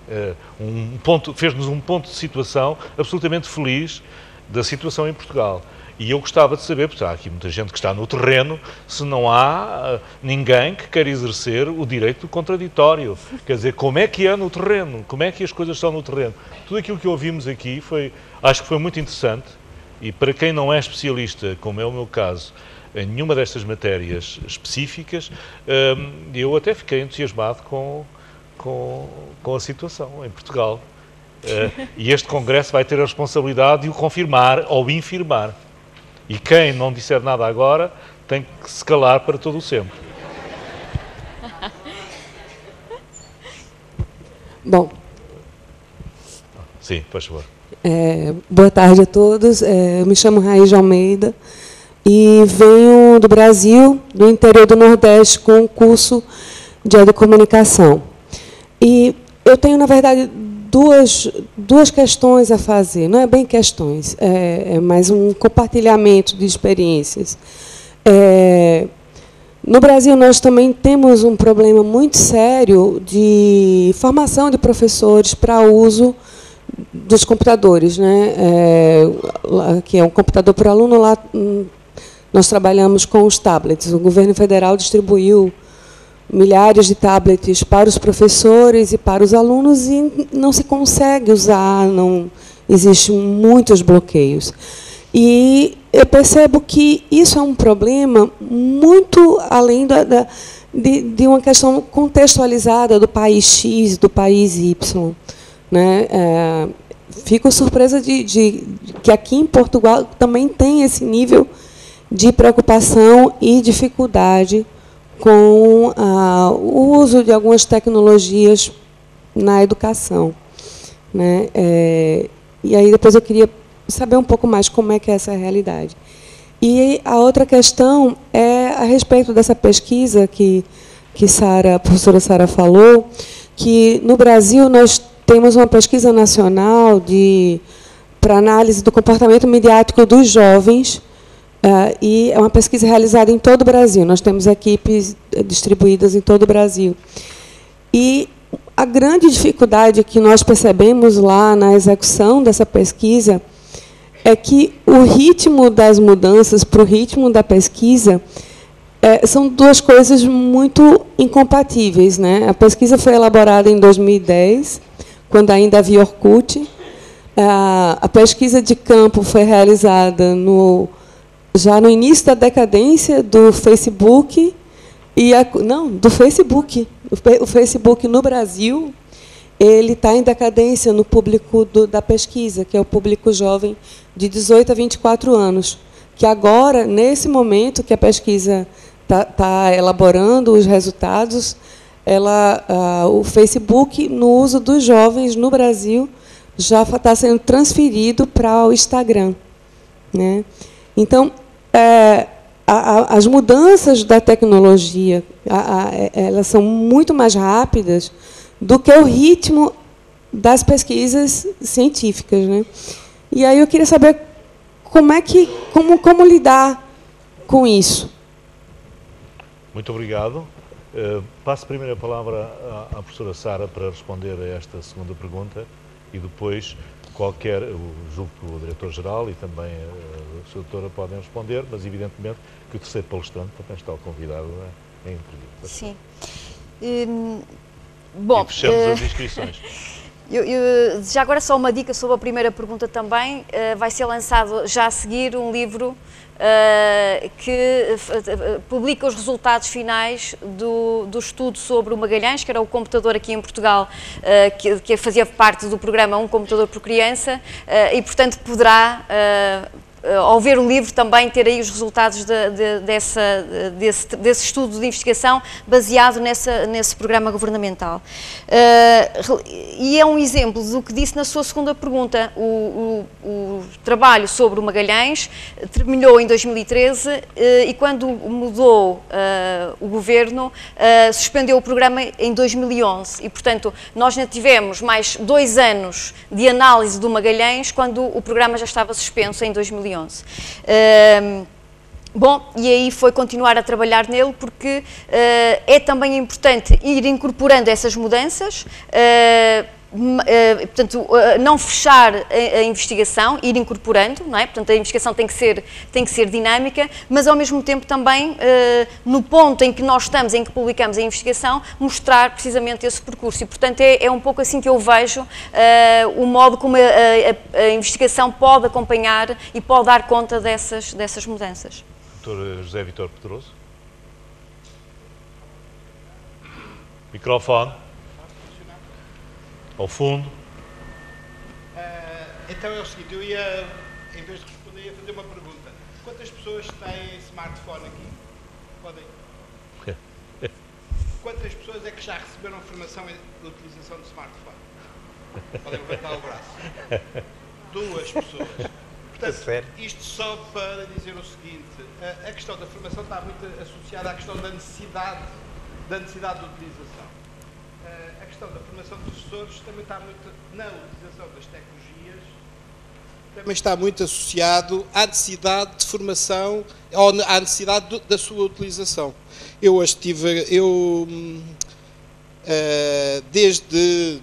fez-nos um ponto de situação absolutamente feliz da situação em Portugal. E eu gostava de saber, porque há aqui muita gente que está no terreno, se não há ninguém que queira exercer o direito do contraditório. Quer dizer, como é que é no terreno? Como é que as coisas são no terreno? Tudo aquilo que ouvimos aqui acho que foi muito interessante. E para quem não é especialista, como é o meu caso, em nenhuma destas matérias específicas, eu até fiquei entusiasmado com a situação em Portugal. E este Congresso vai ter a responsabilidade de o confirmar ou infirmar. E quem não disser nada agora tem que se calar para todo o sempre. Bom, Sim, faz favor. Boa tarde a todos. Eu me chamo Raiz de Almeida e venho do Brasil, do interior do Nordeste, com um curso de Educomunicação. E eu tenho, na verdade, duas questões a fazer. Não é bem questões, é mais um compartilhamento de experiências. No Brasil, nós também temos um problema muito sério de formação de professores para uso dos computadores, né? Que é um computador por aluno. Lá nós trabalhamos com os tablets. O governo federal distribuiu milhares de tablets para os professores e para os alunos e não se consegue usar, não existem muitos bloqueios. E eu percebo que isso é um problema muito além de uma questão contextualizada do país X, do país Y. Né? Fico surpresa de que aqui em Portugal também tem esse nível de preocupação e dificuldade com o uso de algumas tecnologias na educação. Né? E aí depois eu queria saber um pouco mais como é que é essa realidade. E a outra questão é a respeito dessa pesquisa que a professora Sara falou, que no Brasil nós temos uma pesquisa nacional para análise do comportamento midiático dos jovens, e é uma pesquisa realizada em todo o Brasil. Nós temos equipes distribuídas em todo o Brasil. E a grande dificuldade que nós percebemos lá na execução dessa pesquisa é que o ritmo das mudanças para o ritmo da pesquisa são duas coisas muito incompatíveis. Né? A pesquisa foi elaborada em 2010, quando ainda havia Orkut. A pesquisa de campo foi realizada já no início da decadência do Facebook. Do Facebook. O Facebook no Brasil ele está em decadência no público da pesquisa, que é o público jovem de 18 a 24 anos, que agora, nesse momento que a pesquisa está elaborando os resultados, o Facebook, no uso dos jovens no Brasil, já está sendo transferido para o Instagram. Né? Então, as mudanças da tecnologia elas são muito mais rápidas do que o ritmo das pesquisas científicas. Né? E aí eu queria saber como lidar com isso. Muito obrigado. Passo primeiro a palavra à professora Sara para responder a esta segunda pergunta e depois julgo que o diretor-geral e também a sua doutora podem responder, mas evidentemente que o terceiro palestrante também está convidado a intervir. Sim. Bom, e fechamos as inscrições. Já agora só uma dica sobre a primeira pergunta também. Vai ser lançado já a seguir um livro que publica os resultados finais do estudo sobre o Magalhães, que era o computador aqui em Portugal, que fazia parte do programa Um Computador por Criança, e, portanto, poderá, ao ver o livro, também ter aí os resultados desse estudo de investigação baseado nesse programa governamental. E é um exemplo do que disse na sua segunda pergunta. O trabalho sobre o Magalhães terminou em 2013 e quando mudou o governo, suspendeu o programa em 2011 e, portanto, nós ainda tivemos mais 2 anos de análise do Magalhães quando o programa já estava suspenso em 2011. Bom, e aí foi continuar a trabalhar nele porque é também importante ir incorporando essas mudanças, portanto, não fechar a investigação, ir incorporando, não é? Portanto, a investigação tem que ser dinâmica, mas ao mesmo tempo também, no ponto em que nós estamos, em que publicamos a investigação, mostrar precisamente esse percurso. E, portanto, é um pouco assim que eu vejo o modo como a investigação pode acompanhar e pode dar conta dessas mudanças. Dr. José Vítor Pedroso. Microfone. Ao fundo. Então é o seguinte, eu ia, em vez de responder, ia fazer uma pergunta. Quantas pessoas têm smartphone aqui? Podem? Quantas pessoas é que já receberam formação de utilização de smartphone? Podem levantar o braço. 2 pessoas. Portanto, isto só para dizer o seguinte, a questão da formação está muito associada à questão da necessidade de utilização. A questão da formação de professores também está muito na utilização das tecnologias, também está muito associado à necessidade de formação, ou à necessidade da sua utilização. Eu hoje desde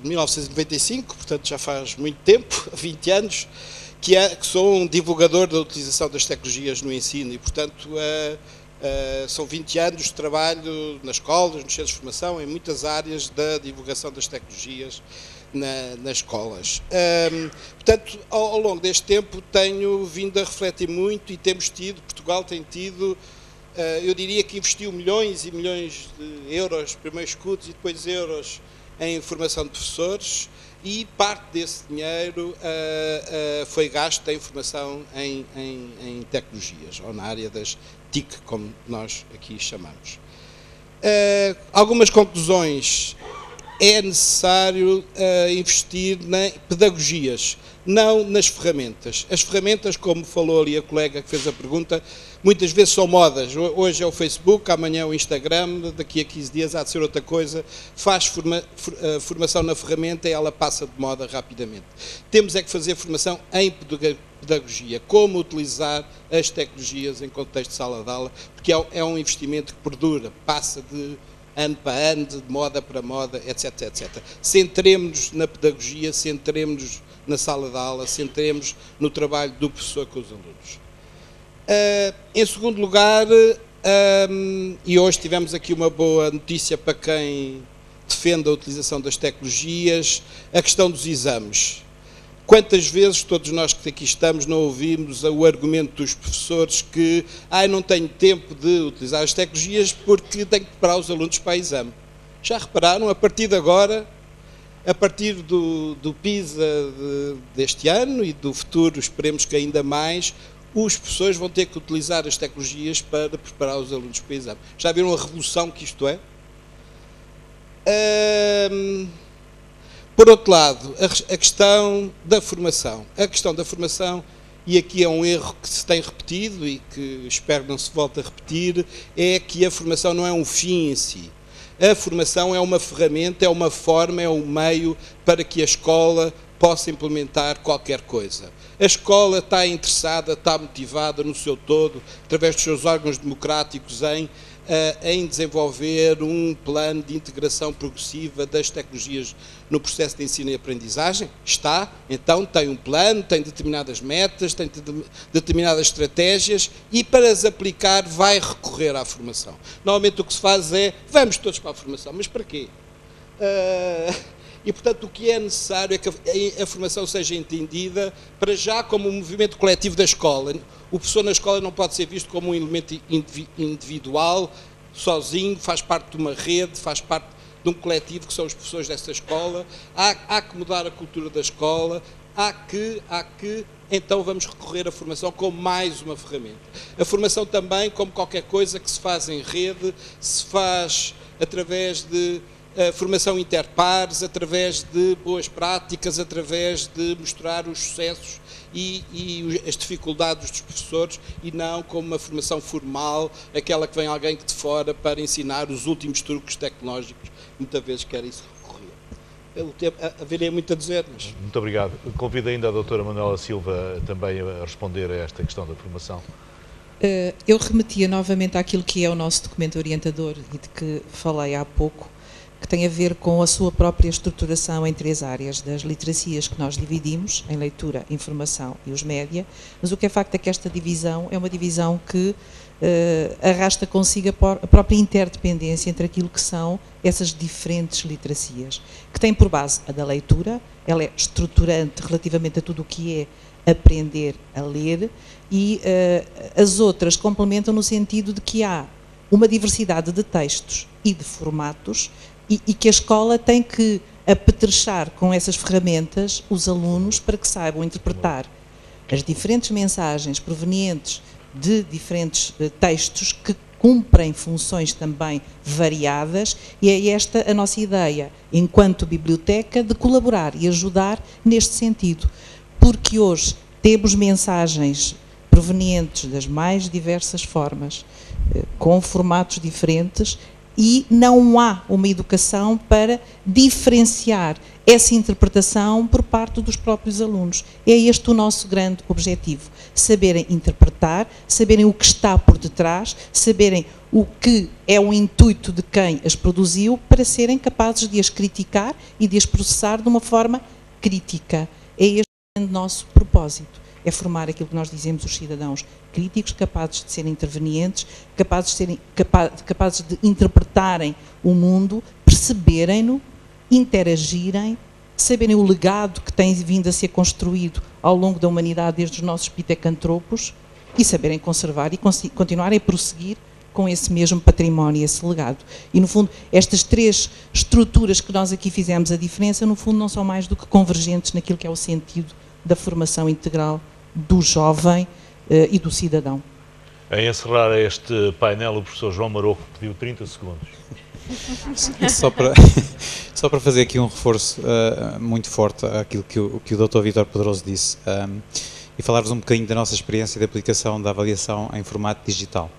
1995, portanto já faz muito tempo, 20 anos, que sou um divulgador da utilização das tecnologias no ensino e, portanto, são 20 anos de trabalho nas escolas, nos centros de formação, em muitas áreas da divulgação das tecnologias nas escolas. Portanto, ao longo deste tempo tenho vindo a refletir muito e Portugal tem tido, eu diria que investiu milhões e milhões de euros, primeiro escudos e depois euros em formação de professores, e parte desse dinheiro foi gasto em formação em tecnologias, ou na área das TIC, como nós aqui chamamos. Algumas conclusões. É necessário investir em pedagogias, não nas ferramentas. As ferramentas, como falou ali a colega que fez a pergunta, muitas vezes são modas. Hoje é o Facebook, amanhã é o Instagram, daqui a 15 dias há de ser outra coisa. Faz formação na ferramenta e ela passa de moda rapidamente. Temos é que fazer formação em pedagogia, como utilizar as tecnologias em contexto de sala de aula, porque é um investimento que perdura, passa de ano para ano, de moda para moda, etc, etc. Centremos-nos na pedagogia, centremos-nos na sala de aula, centremos no trabalho do professor com os alunos. Em segundo lugar, e hoje tivemos aqui uma boa notícia para quem defende a utilização das tecnologias, a questão dos exames. Quantas vezes todos nós que aqui estamos não ouvimos o argumento dos professores que eu não tenho tempo de utilizar as tecnologias porque tenho que preparar os alunos para o exame. Já repararam, a partir de agora, a partir do PISA deste ano e do futuro, esperemos que ainda mais, os professores vão ter que utilizar as tecnologias para preparar os alunos para o exame. Já viram a revolução que isto é? Por outro lado, a questão da formação. A questão da formação, e aqui é um erro que se tem repetido e que espero não se volte a repetir, é que a formação não é um fim em si. A formação é uma ferramenta, é uma forma, é um meio para que a escola possa implementar qualquer coisa. A escola está interessada, está motivada no seu todo, através dos seus órgãos democráticos, em desenvolver um plano de integração progressiva das tecnologias no processo de ensino e aprendizagem. Então tem um plano, tem determinadas metas, tem determinadas estratégias e para as aplicar vai recorrer à formação. Normalmente o que se faz é, vamos todos para a formação, mas para quê? E, portanto, o que é necessário é que a formação seja entendida, para já, como um movimento coletivo da escola. O professor na escola não pode ser visto como um elemento individual, sozinho, faz parte de uma rede, faz parte de um coletivo que são os professores dessa escola. Há que mudar a cultura da escola, então vamos recorrer à formação como mais uma ferramenta. A formação também, como qualquer coisa que se faz em rede, se faz através de formação interpares, através de boas práticas, através de mostrar os sucessos e as dificuldades dos professores e não como uma formação formal, aquela que vem alguém de fora para ensinar os últimos truques tecnológicos. Muitas vezes quer isso recorrer. Pelo tempo, haveria muito a dizer. Mas... Muito obrigado. Convido ainda a doutora Manuela Silva também a responder a esta questão da formação. Eu remetia novamente àquilo que é o nosso documento orientador e de que falei há pouco, que tem a ver com a sua própria estruturação em 3 áreas das literacias que nós dividimos, em leitura, informação e os média, mas o que é facto é que esta divisão é uma divisão que arrasta consigo a própria interdependência entre aquilo que são essas diferentes literacias, que tem por base a da leitura, ela é estruturante relativamente a tudo o que é aprender a ler, e as outras complementam no sentido de que há uma diversidade de textos e de formatos e que a escola tem que apetrechar com essas ferramentas os alunos para que saibam interpretar as diferentes mensagens provenientes de diferentes textos que cumprem funções também variadas, e é esta a nossa ideia, enquanto biblioteca, de colaborar e ajudar neste sentido, porque hoje temos mensagens provenientes das mais diversas formas, com formatos diferentes, e não há uma educação para diferenciar essa interpretação por parte dos próprios alunos. É este o nosso grande objetivo, saberem interpretar, saberem o que está por detrás, saberem o que é o intuito de quem as produziu, para serem capazes de as criticar e de as processar de uma forma crítica. É este o grande nosso propósito. É formar aquilo que nós dizemos os cidadãos críticos, capazes de serem intervenientes, capazes de interpretarem o mundo, perceberem-no, interagirem, saberem o legado que tem vindo a ser construído ao longo da humanidade desde os nossos pitecantropos, e saberem conservar e continuarem a prosseguir com esse mesmo património, esse legado. E, no fundo, estas três estruturas que nós aqui fizemos a diferença, no fundo, não são mais do que convergentes naquilo que é o sentido da formação integral do jovem e do cidadão. A encerrar este painel, o professor João Maroco pediu 30 segundos. Só para fazer aqui um reforço muito forte àquilo que o Dr. Vítor Pedroso disse, e falar-vos um bocadinho da nossa experiência de aplicação da avaliação em formato digital.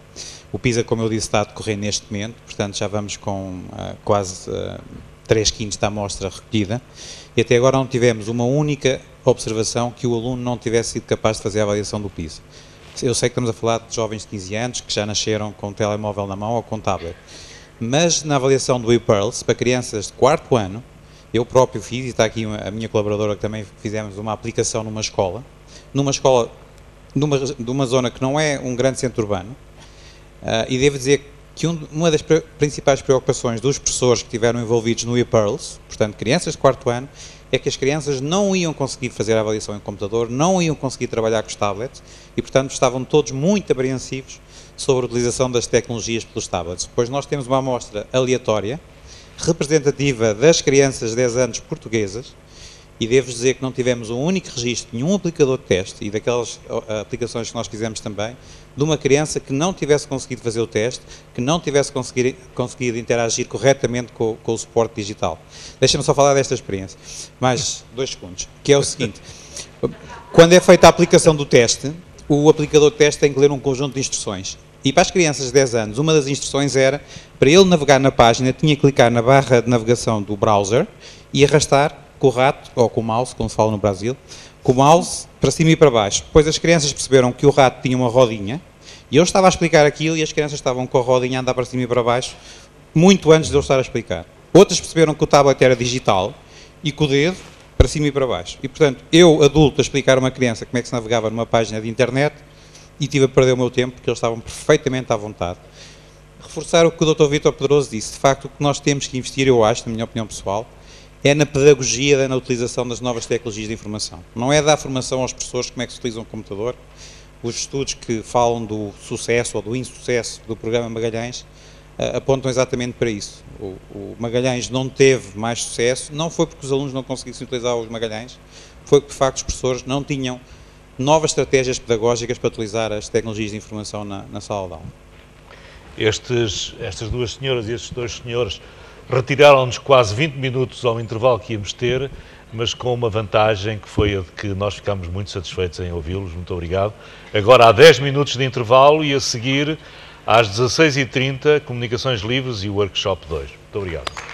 O PISA, como eu disse, está a decorrer neste momento, portanto já vamos com quase 3/5 da amostra recolhida, e até agora não tivemos uma única observação que o aluno não tivesse sido capaz de fazer a avaliação do PISA. Eu sei que estamos a falar de jovens de 15 anos que já nasceram com o telemóvel na mão ou com tablet, mas na avaliação do ePearls, para crianças de 4º ano, eu próprio fiz, e está aqui a minha colaboradora que também fizemos uma aplicação numa escola de uma zona que não é um grande centro urbano, e devo dizer que uma das principais preocupações dos professores que estiveram envolvidos no ePearls, portanto crianças de 4º ano, é que as crianças não iam conseguir fazer a avaliação em computador, não iam conseguir trabalhar com os tablets, e portanto estavam todos muito apreensivos sobre a utilização das tecnologias pelos tablets. Depois nós temos uma amostra aleatória, representativa das crianças de 10 anos portuguesas, e devo dizer que não tivemos um único registro de nenhum aplicador de teste, e daquelas aplicações que nós fizemos também, de uma criança que não tivesse conseguido fazer o teste, que não tivesse conseguido interagir corretamente com o suporte digital. Deixem-me só falar desta experiência, mais 2 segundos, que é o seguinte: quando é feita a aplicação do teste, o aplicador de teste tem que ler um conjunto de instruções. E para as crianças de 10 anos, uma das instruções era, para ele navegar na página, tinha que clicar na barra de navegação do browser e arrastar com o rato, ou com o mouse, como se fala no Brasil, com o mouse para cima e para baixo. Depois as crianças perceberam que o rato tinha uma rodinha, e eu estava a explicar aquilo e as crianças estavam com a rodinha a andar para cima e para baixo, muito antes de eu estar a explicar. Outras perceberam que o tablet era digital, e com o dedo para cima e para baixo. E portanto, eu, adulto, a explicar a uma criança como é que se navegava numa página de internet, e tive a perder o meu tempo, porque eles estavam perfeitamente à vontade. Reforçar o que o Dr. Vítor Pedroso disse, de facto o que nós temos que investir, eu acho, na minha opinião pessoal, é na pedagogia, na utilização das novas tecnologias de informação. Não é dar formação aos professores como é que se utiliza um computador. Os estudos que falam do sucesso ou do insucesso do programa Magalhães apontam exatamente para isso. O Magalhães não teve mais sucesso, não foi porque os alunos não conseguissem utilizar os Magalhães, foi porque de facto os professores não tinham novas estratégias pedagógicas para utilizar as tecnologias de informação na sala de aula. Estas 2 senhoras e estes 2 senhores retiraram-nos quase 20 minutos ao intervalo que íamos ter, mas com uma vantagem que foi a de que nós ficámos muito satisfeitos em ouvi-los. Muito obrigado. Agora há 10 minutos de intervalo e a seguir, às 16h30, Comunicações Livres e o Workshop 2. Muito obrigado.